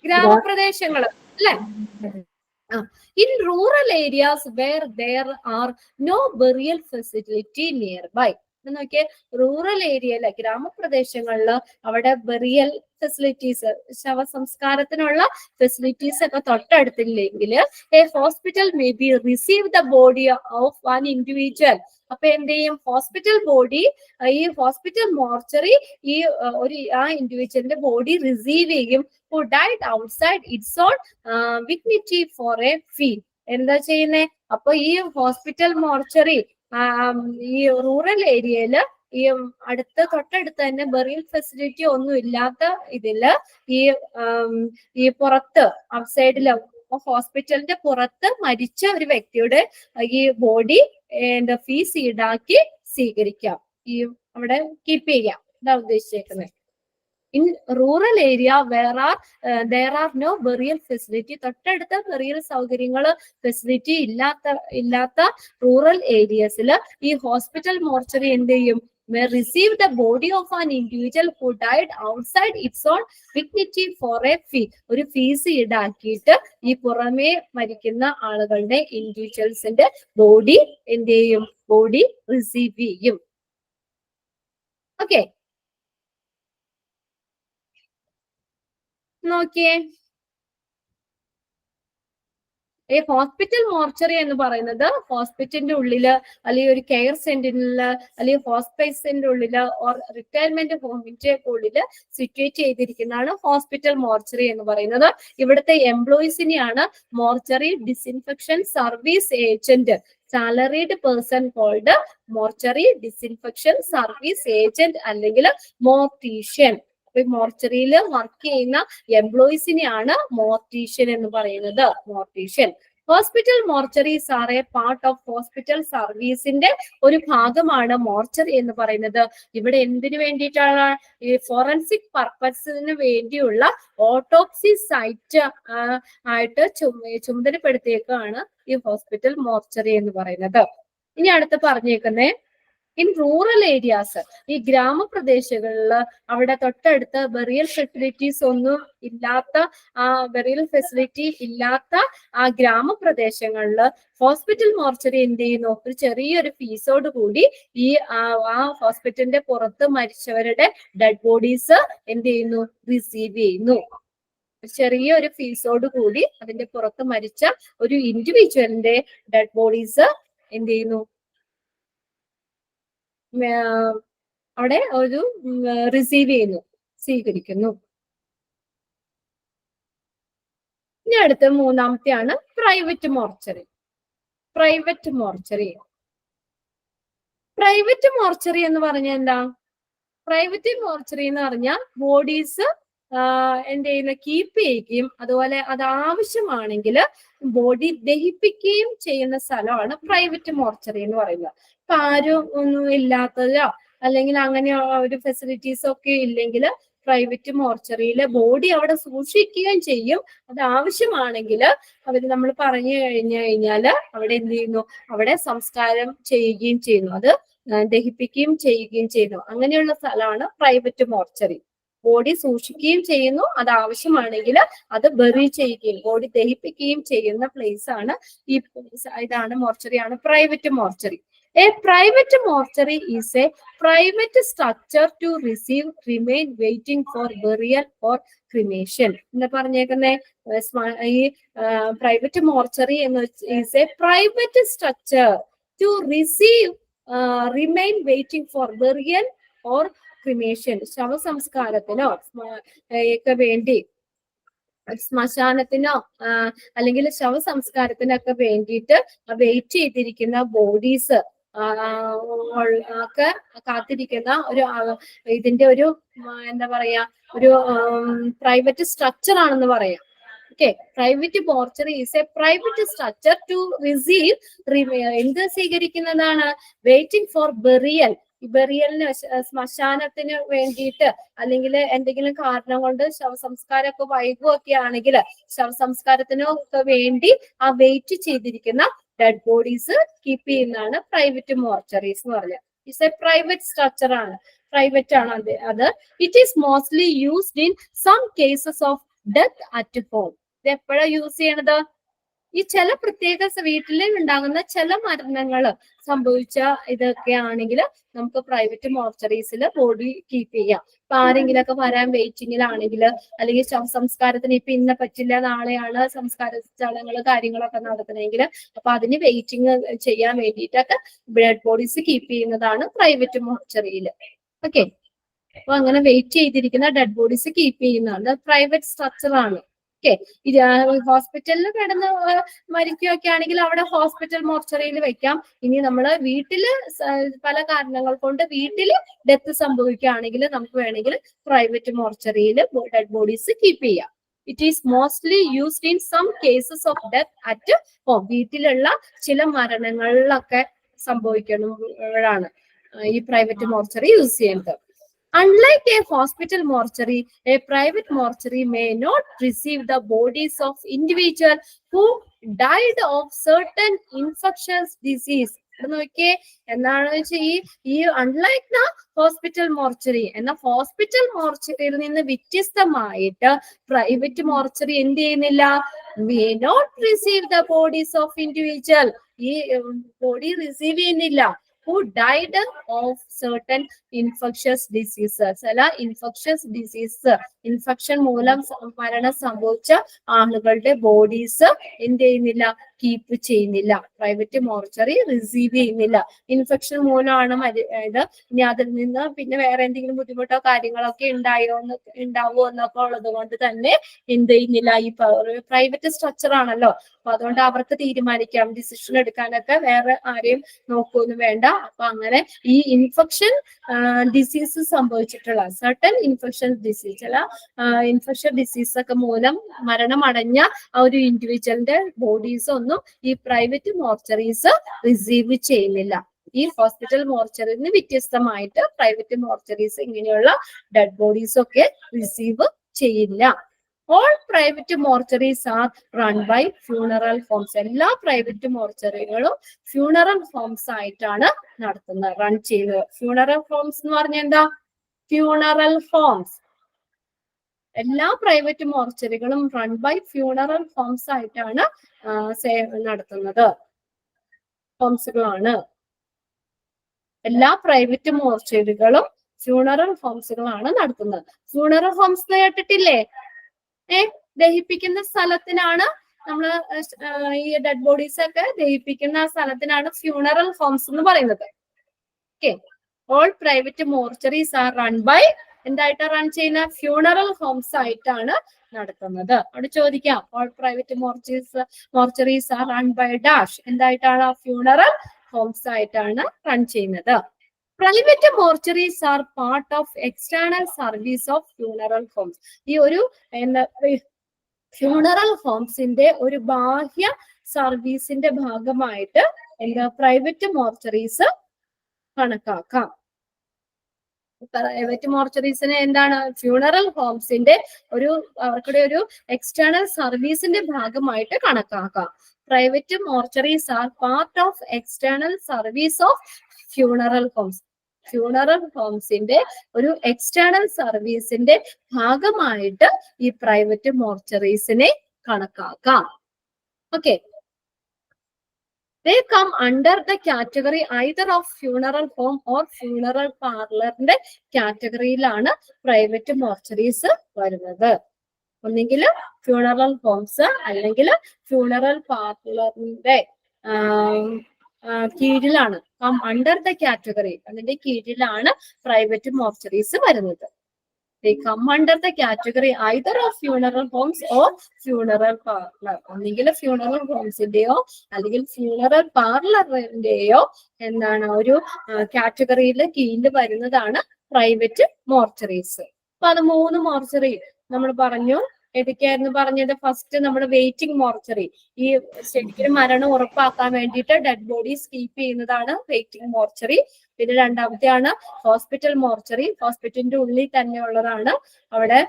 ഗ്രാമപ്രദേശങ്ങള് അല്ലെ? In rural areas where there are no burial facility nearby. നോക്കിയേ, റൂറൽ ഏരിയയില് ഗ്രാമപ്രദേശങ്ങളില് അവിടെ ബെറിയൽ ഫെസിലിറ്റീസ്, ശവസംസ്കാരത്തിനുള്ള ഫെസിലിറ്റീസ് ഒക്കെ തൊട്ടടുത്തില്ലെങ്കിൽ a hospital may be receive the body of one individual. അപ്പൊ എന്ത് ചെയ്യും? ഹോസ്പിറ്റൽ ബോഡി, ഈ ഹോസ്പിറ്റൽ മോർച്ചറി ആ ഇൻഡിവിജ്വലിന്റെ ബോഡി റിസീവ് ചെയ്യും. who died outside its own dignity for a fee. എന്താ ചെയ്യുന്നേ? അപ്പൊ ഈ ഹോസ്പിറ്റൽ മോർച്ചറി ഈ റൂറൽ ഏരിയയില് ഈ തൊട്ടടുത്ത് തന്നെ ബറിയൽ ഫെസിലിറ്റി ഒന്നും ഇല്ലാത്ത ഇതില് ഈ പുറത്ത് ഔട്ട്സൈഡില് ഹോസ്പിറ്റലിന്റെ പുറത്ത് മരിച്ച ഒരു വ്യക്തിയുടെ ഈ ബോഡി ഫീസ് ഈടാക്കി സ്വീകരിക്കാം, ഈ അവിടെ കീപ്പ് ചെയ്യാം. ഇതാ ഉദ്ദേശിച്ചേക്കുന്നത്. In rural area there are no burial facility. തൊട്ടടുത്ത ബറിയൽ സൗകര്യങ്ങള് ഫെസിലിറ്റി ഇല്ലാത്ത റൂറൽ ഏരിയസിൽ ഈ ഹോസ്പിറ്റൽ മോർച്ചറി എന്ത് ചെയ്യും? may receive the body of an individual who died outside its own dignity for a fee. ഒരു ഫീസ് ഈടാക്കിയിട്ട് ഈ പുറമേ മരിക്കുന്ന ആളുകളുടെ ഇൻഡിവിജ്വൽസിന്റെ ബോഡി എന്ത് ചെയ്യും? ബോഡി റിസീവ് ചെയ്യും. ഓക്കെ, നോക്കിയേ. ഈ ഹോസ്പിറ്റൽ മോർച്ചറി എന്ന് പറയുന്നത് ഹോസ്പിറ്റലിന്റെ ഉള്ളില് അല്ലെങ്കിൽ ഒരു കെയർ സെന്ററില് അല്ലെങ്കിൽ ഹോസ്പിറ്റലിന്റെ ഉള്ളില് ഓർ റിട്ടയർമെന്റ് ഹോമിന്റെ ഉള്ളില് സിറ്റുവേറ്റ് ചെയ്തിരിക്കുന്നതാണ് ഹോസ്പിറ്റൽ മോർച്ചറി എന്ന് പറയുന്നത്. ഇവിടുത്തെ എംപ്ലോയീസിനെയാണ് mortuary disinfection service agent, salaried person called mortuary disinfection service agent അല്ലെങ്കിൽ മോർട്ടീഷ്യൻ. മോർച്ചറിയിൽ വർക്ക് ചെയ്യുന്ന എംപ്ലോയീസിനെയാണ് മോർട്ടീഷ്യൻ എന്ന് പറയുന്നത്. Mortician. Hospital mortuaries are a part of hospital സർവീസിന്റെ ഒരു ഭാഗമാണ് മോർച്ചറി എന്ന് പറയുന്നത്. ഇവിടെ എന്തിനു വേണ്ടിയിട്ടാണ്? ഈ ഫോറൻസിക് പർപ്പസിന് വേണ്ടിയുള്ള ഓട്ടോപ്സി സൈറ്റ് ആയിട്ട് ചുമതലപ്പെടുത്തിയേക്കാണ് ഈ ഹോസ്പിറ്റൽ മോർച്ചറി എന്ന് പറയുന്നത്. ഇനി അടുത്ത് പറഞ്ഞേക്കുന്നേ, ഇൻ റൂറൽ ഏരിയാസ്, ഈ ഗ്രാമപ്രദേശങ്ങളില് അവിടെ തൊട്ടടുത്ത് ബറിയൽ ഫെസിലിറ്റീസ് ഒന്നും ഇല്ലാത്ത ബറിയൽ ഫെസിലിറ്റി ഇല്ലാത്ത ആ ഗ്രാമപ്രദേശങ്ങളില് ഹോസ്പിറ്റൽ മോർച്ചറി എന്ത് ചെയ്യുന്നു? ഒരു ചെറിയൊരു ഫീസോട് കൂടി ഈ ഹോസ്പിറ്റലിന്റെ പുറത്ത് മരിച്ചവരുടെ ഡെഡ് ബോഡീസ് എന്ത് ചെയ്യുന്നു? റിസീവ് ചെയ്യുന്നു. ചെറിയൊരു ഫീസോട് കൂടി അതിന്റെ പുറത്ത് മരിച്ച ഒരു ഇൻഡിവിജ്വലിന്റെ ഡെഡ് ബോഡീസ് എന്ത് ചെയ്യുന്നു? അവിടെ ഒരു റിസീവ് ചെയ്യുന്നു, സ്വീകരിക്കുന്നു. ഇനി അടുത്ത മൂന്നാമത്തെയാണ് പ്രൈവറ്റ് മോർച്ചറി. പ്രൈവറ്റ് മോർച്ചറി എന്ന് പറഞ്ഞാൽ എന്താ? പ്രൈവറ്റ് മോർച്ചറി എന്ന് പറഞ്ഞാൽ ബോഡീസ് എന്ത് ചെയ്യുന്ന കീപ്പ് ചെയ്യുകയും അതുപോലെ അത് ആവശ്യമാണെങ്കിൽ ബോഡി ദഹിപ്പിക്കുകയും ചെയ്യുന്ന സ്ഥലമാണ് പ്രൈവറ്റ് മോർച്ചറി എന്ന് പറയുന്നത്. ഇപ്പൊ ആരും ഒന്നും ഇല്ലാത്തതോ അല്ലെങ്കിൽ അങ്ങനെ ഒരു ഫെസിലിറ്റീസ് ഒക്കെ ഇല്ലെങ്കിൽ പ്രൈവറ്റ് മോർച്ചറിയിലെ ബോഡി അവിടെ സൂക്ഷിക്കുകയും ചെയ്യും. അത് ആവശ്യമാണെങ്കിൽ നമ്മൾ പറഞ്ഞു കഴിഞ്ഞാല് അവിടെ എന്ത് ചെയ്യുന്നു? അവിടെ സംസ്കാരം ചെയ്യുകയും ചെയ്യുന്നു, അത് ദഹിപ്പിക്കുകയും ചെയ്യുകയും ചെയ്യുന്നു. അങ്ങനെയുള്ള സ്ഥലമാണ് പ്രൈവറ്റ് മോർച്ചറി. ബോഡി സൂക്ഷിക്കുകയും ചെയ്യുന്നു, അത് ആവശ്യമാണെങ്കിൽ അത് ബറി ചെയ്യുകയും ബോഡി ദഹിപ്പിക്കുകയും ചെയ്യുന്ന പ്ലേസ് ആണ് ഇതാണ് മോർച്ചറിയാണ് private mortuary. A private mortuary is a private structure to receive remain waiting for burial or cremation. എന്താ പറഞ്ഞേക്കുന്നേ? ഈ പ്രൈവറ്റ് മോർച്ചറി എന്ന് is a private structure to receive remain waiting for burial or cremation. ശവസംസ്കാരത്തിനോ ഒക്കെ വേണ്ടി, ശ്മശാനത്തിനോ അല്ലെങ്കിൽ ശവസംസ്കാരത്തിനൊക്കെ വേണ്ടിയിട്ട് wait ചെയ്തിരിക്കുന്ന bodies ഒക്കെ കാത്തിരിക്കുന്ന ഒരു ഇതിന്റെ ഒരു എന്താ പറയാ ഒരു പ്രൈവറ്റ് സ്ട്രക്ചർ ആണെന്ന് പറയാം. Okay, private mortuary is a private structure to receive എന്ത് സ്വീകരിക്കുന്നതാണ്? Waiting for burial. ഈ ബെറിയലിന് ശ്മശാനത്തിന് വേണ്ടിയിട്ട് അല്ലെങ്കിൽ എന്തെങ്കിലും കാരണം കൊണ്ട് ശവസംസ്കാരമൊക്കെ വൈകുമൊക്കെ ആണെങ്കിൽ ശവസംസ്കാരത്തിനൊക്കെ വേണ്ടി ആ വെയിറ്റ് ചെയ്തിരിക്കുന്ന ഡെഡ് ബോഡീസ് കീപ്പ് ചെയ്യുന്നതാണ് പ്രൈവറ്റ് മോർച്ചറീസ് എന്ന് പറഞ്ഞത്. ഇറ്റ്സ് എ പ്രൈവറ്റ് സ്ട്രക്ചർ ആണ്, പ്രൈവറ്റ് ആണ് അത്. It is mostly used in some cases of death at home. ഇത് എപ്പോഴാണ് യൂസ് ചെയ്യണത്? ഈ ചില പ്രത്യേക വീട്ടിൽ ഉണ്ടാകുന്ന ചില മരണങ്ങൾ സംഭവിച്ച ഇതൊക്കെ ആണെങ്കിൽ നമുക്ക് പ്രൈവറ്റ് മോർച്ചറീസിൽ ബോഡി കീപ്പ് ചെയ്യാം. ഇപ്പൊ ആരെങ്കിലും ഒക്കെ വരാൻ വെയിറ്റിംഗിലാണെങ്കിൽ അല്ലെങ്കിൽ സംസ്കാരത്തിന് ഇപ്പൊ ഇന്ന പറ്റില്ല, നാളെയാണ് സംസ്കാര ചടങ്ങുകൾ കാര്യങ്ങളൊക്കെ നടത്തണമെങ്കിൽ അപ്പൊ അതിന് വെയിറ്റിംഗ് ചെയ്യാൻ വേണ്ടിയിട്ടൊക്കെ ഡെഡ് ബോഡീസ് കീപ്പ് ചെയ്യുന്നതാണ് പ്രൈവറ്റ് മോർച്ചറിയിൽ. ഓക്കെ, അപ്പൊ അങ്ങനെ വെയിറ്റ് ചെയ്തിരിക്കുന്ന ഡെഡ് ബോഡീസ് കീപ്പ് ചെയ്യുന്നതാണ് പ്രൈവറ്റ് സ്ട്രക്ചർ ആണ്. ഓക്കെ. ഹോസ്പിറ്റലിൽ കിടന്ന് മരിക്കുകയൊക്കെ ആണെങ്കിൽ അവിടെ ഹോസ്പിറ്റൽ മോർച്ചറിയിൽ വെക്കാം. ഇനി നമ്മള് വീട്ടില് പല കാരണങ്ങൾ കൊണ്ട് വീട്ടില് ഡെത്ത് സംഭവിക്കുകയാണെങ്കിൽ നമുക്ക് വേണമെങ്കിൽ പ്രൈവറ്റ് മോർച്ചറിയിൽ ഡെഡ് ബോഡീസ് കീപ്പ് ചെയ്യാം. It is mostly used in some cases of death at home. വീട്ടിലുള്ള ചില മരണങ്ങളിലൊക്കെ സംഭവിക്കുന്നതാണ് ഈ പ്രൈവറ്റ് മോർച്ചറി യൂസ് ചെയ്യുന്നത്. Unlike a hospital mortuary, a private mortuary may not receive the bodies of individuals who died of certain infectious disease. നോക്കിയേ, എന്താണെന്ന് വെച്ചാൽ ഈ അൺലൈക്ക് ദ ഹോസ്പിറ്റൽ മോർച്ചറി എന്ന ഹോസ്പിറ്റൽ മോർച്ചറിയിൽ നിന്ന് വ്യത്യസ്തമായിട്ട് പ്രൈവറ്റ് മോർച്ചറി എന്ത് ചെയ്യുന്നില്ല? May not receive the bodies of individual. ഈ ബോഡി റിസീവ് ചെയ്യുന്നില്ല. who died of certain infectious diseases. അല്ല, ഇൻഫെക്ഷസ് ഡിസീസ്, ഇൻഫെക്ഷൻ മൂലം മരണം സംഭവിച്ച ആളുകളുടെ ബോഡീസ് എന്ത് ചെയ്യുന്നില്ല? കീപ്പ് ചെയ്യുന്നില്ല. പ്രൈവറ്റ് മോർച്ചറി റിസീവ് ചെയ്യുന്നില്ല. ഇൻഫെക്ഷൻ മൂലമാണ് ഇത്. ഇനി അതിൽ നിന്ന് പിന്നെ വേറെ എന്തെങ്കിലും ബുദ്ധിമുട്ടോ കാര്യങ്ങളൊക്കെ ഉണ്ടാവുമോ എന്നൊക്കെ ഉള്ളത് കൊണ്ട് തന്നെ എന്ത് ചെയ്യുന്നില്ല? ഈ പ്രൈവറ്റ് സ്ട്രക്ചർ ആണല്ലോ, അപ്പൊ അതുകൊണ്ട് അവർക്ക് തീരുമാനിക്കാം, ഡിസിഷൻ എടുക്കാനൊക്കെ വേറെ ആരെയും നോക്കൊന്നും വേണ്ട. അപ്പൊ അങ്ങനെ ഈ ഇൻഫെക്ഷൻ ഡിസീസ് സംഭവിച്ചിട്ടുള്ള സർട്ടൻ ഇൻഫെക്ഷൻ ഡിസീസ്, ചില ഇൻഫെക്ഷൻ ഡിസീസ് ഒക്കെ മൂലം മരണമടഞ്ഞ ആ ഒരു ഇൻഡിവിജ്വലിന്റെ ബോഡീസ് ഒന്നും ഈ പ്രൈവറ്റ് മോർച്ചറീസ് റിസീവ് ചെയ്യുന്നില്ല. ഈ ഹോസ്പിറ്റൽ മോർച്ചറിയിൽ നിന്ന് വ്യത്യസ്തമായിട്ട് പ്രൈവറ്റ് മോർച്ചറീസ് ഇങ്ങനെയുള്ള ഡെഡ് ബോഡീസ് ഒക്കെ റിസീവ് ചെയ്യില്ല. All private mortuaries are run by funeral homes. എല്ലാ പ്രൈവറ്റ് മോർച്ചറികളും ഫ്യൂണറൽ ഹോംസ് ആയിട്ടാണ് നടത്തുന്നത്, റൺ ചെയ്യുന്നത്. ഫ്യൂണറൽ ഹോംസ് എന്ന് പറഞ്ഞാൽ എന്താ? Funeral homes. എല്ലാ പ്രൈവറ്റ് മോർച്ചറികളും റൺ ബൈ ഫ്യൂണറൽ ഹോംസ് ആയിട്ടാണ് നടത്തുന്നത്. ഹോംസുകളാണ് എല്ലാ പ്രൈവറ്റ് മോർച്ചറികളും ഫ്യൂണറൽ ഹോംസുകളാണ് നടത്തുന്നത്. ഫ്യൂണറൽ ഹോംസ് കേട്ടിട്ടില്ലേ? ദഹിപ്പിക്കുന്ന സ്ഥലത്തിനാണ് നമ്മള് ഈ ഡെഡ് ബോഡീസ് ഒക്കെ ദഹിപ്പിക്കുന്ന സ്ഥലത്തിനാണ് ഫ്യൂണറൽ ഹോംസ് എന്ന് പറയുന്നത്. Okay. All private mortuaries are run by, എന്തായിട്ടാ റൺ ചെയ്യുന്ന? ഫ്യൂണറൽ ഹോംസ് ആയിട്ടാണ് നടത്തുന്നത്. അവിടെ ചോദിക്കാം, all private mortuaries are run by dash, എന്തായിട്ടാണ്? ഫ്യൂണറൽ ഹോംസ് ആയിട്ടാണ് റൺ ചെയ്യുന്നത്. Private mortuaries are part of external service of funeral homes. ഈ ഒരു ഫ്യൂണറൽ ഹോംസിന്റെ ഒരു ബാഹ്യ സർവീസിന്റെ ഭാഗമായിട്ട് എന്താ പ്രൈവറ്റ് മോർച്ചറീസ് കണക്കാക്കാം. പ്രൈവറ്റ് മോർച്ചറീസിന് എന്താണ്? ഫ്യൂണറൽ ഹോംസിന്റെ അവർക്കുടെ ഒരു എക്സ്റ്റേണൽ സർവീസിന്റെ ഭാഗമായിട്ട് കണക്കാക്കാം. Private mortuaries are part of external service of funeral homes. Funeral ഹോംസിന്റെ ഒരു എക്സ്റ്റേണൽ സർവീസിന്റെ ഭാഗമായിട്ട് ഈ പ്രൈവറ്റ് മോർച്ചറീസിനെ കണക്കാക്കാം. Okay. They come under the category either of funeral home or funeral parlor-ന്റെ കാറ്റഗറിയിലാണ് പ്രൈവറ്റ് മോർച്ചറീസ് വരുന്നത്. ഒന്നെങ്കിൽ ഫ്യൂണറൽ ഹോംസ് അല്ലെങ്കിൽ ഫ്യൂണറൽ പാർലറിന്റെ കീഴിലാണ്. അണ്ടർ ദ കാറ്റഗറി, അതിന്റെ കീഴിലാണ് പ്രൈവറ്റ് മോർച്ചറീസ് വരുന്നത്. They come under the category either of funeral homes or funeral parlor. ഒന്നെങ്കിൽ ഫ്യൂണറൽ ഹോംസിന്റെയോ അല്ലെങ്കിൽ ഫ്യൂണറൽ പാർലറിന്റെയോ എന്താണ് ഒരു കാറ്റഗറിയിൽ കീഴിൽ വരുന്നതാണ് പ്രൈവറ്റ് മോർച്ചറീസ്. അപ്പൊ അത് 3 മോർച്ചറി നമ്മൾ പറഞ്ഞു. ഏതൊക്കെയായിരുന്നു പറഞ്ഞത്? ഫസ്റ്റ് നമ്മുടെ വെയിറ്റിംഗ് മോർച്ചറി, ഈ ശരിക്കും മരണം ഉറപ്പാക്കാൻ വേണ്ടിയിട്ട് ഡെഡ് ബോഡീസ് കീപ്പ് ചെയ്യുന്നതാണ് വെയിറ്റിംഗ് മോർച്ചറി. പിന്നെ രണ്ടാമത്തെയാണ് ഹോസ്പിറ്റൽ മോർച്ചറി. ഹോസ്പിറ്റലിന്റെ ഉള്ളിൽ തന്നെ ഉള്ളതാണ്. അവിടെ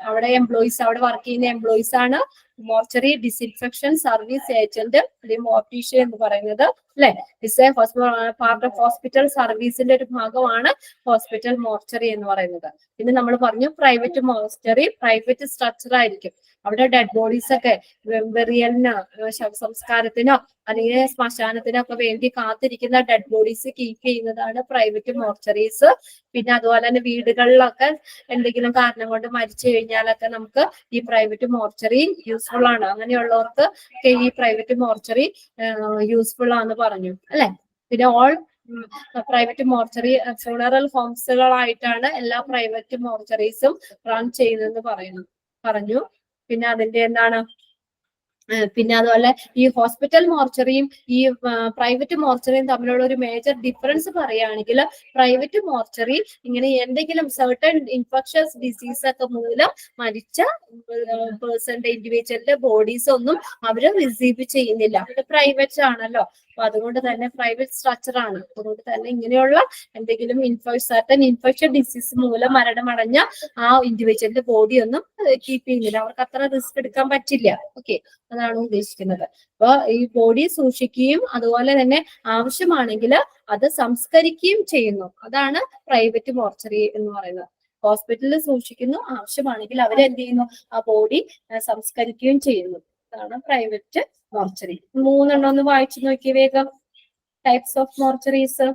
അവിടെ എംപ്ലോയീസ്, അവിടെ വർക്ക് ചെയ്യുന്ന എംപ്ലോയീസ് ആണ് മോർച്ചറി ഡിസിൻഫെക്ഷൻ സർവീസ് ഏജന്റ് അല്ലെങ്കിൽ മോർട്ടീഷ്യൻ എന്ന് പറയുന്നത്, അല്ലെ? Is a part of hospital സർവീസിന്റെ ഒരു ഭാഗമാണ് ഹോസ്പിറ്റൽ മോർച്ചറി എന്ന് പറയുന്നത്. പിന്നെ നമ്മൾ പറഞ്ഞു പ്രൈവറ്റ് മോർച്ചറി പ്രൈവറ്റ് സ്ട്രക്ചർ ആയിരിക്കും. അവിടെ ഡെഡ് ബോഡീസ് ഒക്കെ ബെറിയലിനോ ശവസംസ്കാരത്തിനോ അല്ലെങ്കിൽ ശ്മശാനത്തിനോ ഒക്കെ വേണ്ടി കാത്തിരിക്കുന്ന ഡെഡ് ബോഡീസ് കീപ്പ് ചെയ്യുന്നതാണ് പ്രൈവറ്റ് മോർച്ചറീസ്. പിന്നെ അതുപോലെ തന്നെ വീടുകളിലൊക്കെ എന്തെങ്കിലും കാരണം കൊണ്ട് മരിച്ചു കഴിഞ്ഞാലൊക്കെ നമുക്ക് ഈ പ്രൈവറ്റ് മോർച്ചറി യൂസ്ഫുൾ ആണ്. അങ്ങനെയുള്ളവർക്ക് ഈ പ്രൈവറ്റ് മോർച്ചറി യൂസ്ഫുൾ ആണെന്ന് പറഞ്ഞു, അല്ലെ? പിന്നെ ഓൾ പ്രൈവറ്റ് മോർച്ചറി ഫ്യൂണറൽ ഹോംസുകളായിട്ടാണ് എല്ലാ പ്രൈവറ്റ് മോർച്ചറീസും റൺ ചെയ്യുന്നതെന്ന് പറയുന്നു. പറഞ്ഞു. പിന്നെ അതിന്റെ എന്താണ് പിന്നെ അതുപോലെ ഈ ഹോസ്പിറ്റൽ മോർച്ചറിയും ഈ പ്രൈവറ്റ് മോർച്ചറിയും തമ്മിലുള്ള ഒരു മേജർ ഡിഫറൻസ് പറയുകയാണെങ്കിൽ പ്രൈവറ്റ് മോർച്ചറി ഇങ്ങനെ എന്തെങ്കിലും സർട്ടൺ ഇൻഫെക്ഷസ് ഡിസീസ് ഒക്കെ മൂലം മരിച്ച പേഴ്സന്റെ ഇൻഡിവിജ്വലിന്റെ ബോഡീസ് ഒന്നും അവര് റിസീവ് ചെയ്യുന്നില്ല. അത് പ്രൈവറ്റ് ആണല്ലോ. അപ്പൊ അതുകൊണ്ട് തന്നെ പ്രൈവറ്റ് സ്ട്രക്ചർ ആണ്. അതുകൊണ്ട് തന്നെ ഇങ്ങനെയുള്ള എന്തെങ്കിലും സർട്ടൺ ഇൻഫെക്ഷൻ ഡിസീസ് മൂലം മരണമടഞ്ഞ ആ ഇൻഡിവിജ്വലിന്റെ ബോഡി ഒന്നും കീപ്പ് ചെയ്യുന്നില്ല. അവർക്ക് അത്ര റിസ്ക് എടുക്കാൻ പറ്റില്ല. ഓക്കെ, അതാണ് ഉദ്ദേശിക്കുന്നത്. അപ്പൊ ഈ ബോഡി സൂക്ഷിക്കുകയും അതുപോലെ തന്നെ ആവശ്യമാണെങ്കിൽ അത് സംസ്കരിക്കുകയും ചെയ്യുന്നു. അതാണ് പ്രൈവറ്റ് മോർച്ചറി എന്ന് പറയുന്നത്. ഹോസ്പിറ്റലിൽ സൂക്ഷിക്കുന്നു, ആവശ്യമാണെങ്കിൽ അവരെന്ത് ചെയ്യുന്നു, ആ ബോഡി സംസ്കരിക്കുകയും ചെയ്യുന്നു. അതാണ് പ്രൈവറ്റ് മോർച്ചറി. 3 ഒന്ന് വായിച്ചു നോക്കിയ വേഗം. Types of മോർച്ചറീസ്.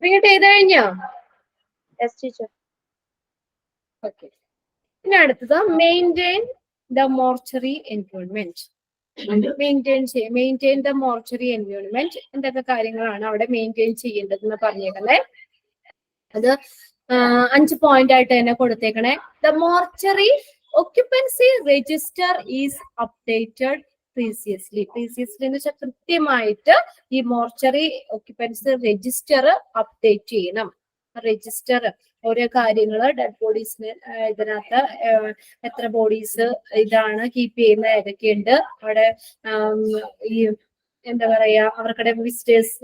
റീഡ് ചെയ്ത് കഴിഞ്ഞോ? Yes, teacher. ഓക്കെ. ഇനി അടുത്തത് maintain the mortuary environment. Maintain the mortuary environment എന്തൊക്കെ കാര്യങ്ങളാണ് അവിടെ മെയിൻറ്റെയിൻ ചെയ്യേണ്ടതെന്ന് പറഞ്ഞേക്കണേ. അത് 5 പോയിന്റ് ആയിട്ട് തന്നെ കൊടുത്തേക്കണേ. The mortuary occupancy register is updated precisely എന്ന് വെച്ചാൽ കൃത്യമായിട്ട് ഈ മോർച്ചറി ഓക്യുപ്പൻസി രജിസ്റ്റർ അപ്ഡേറ്റ് ചെയ്യണം. രജിസ്റ്റർ ഓരോ കാര്യങ്ങള് ഡെഡ് ബോഡീസിന് ഇതിനകത്ത് എത്ര ബോഡീസ് ഇതാണ് കീപ്പ് ചെയ്യുന്ന ഏതൊക്കെയുണ്ട്, അവിടെ ഈ എന്താ പറയാ അവർക്കടെ വിസിറ്റേഴ്സ്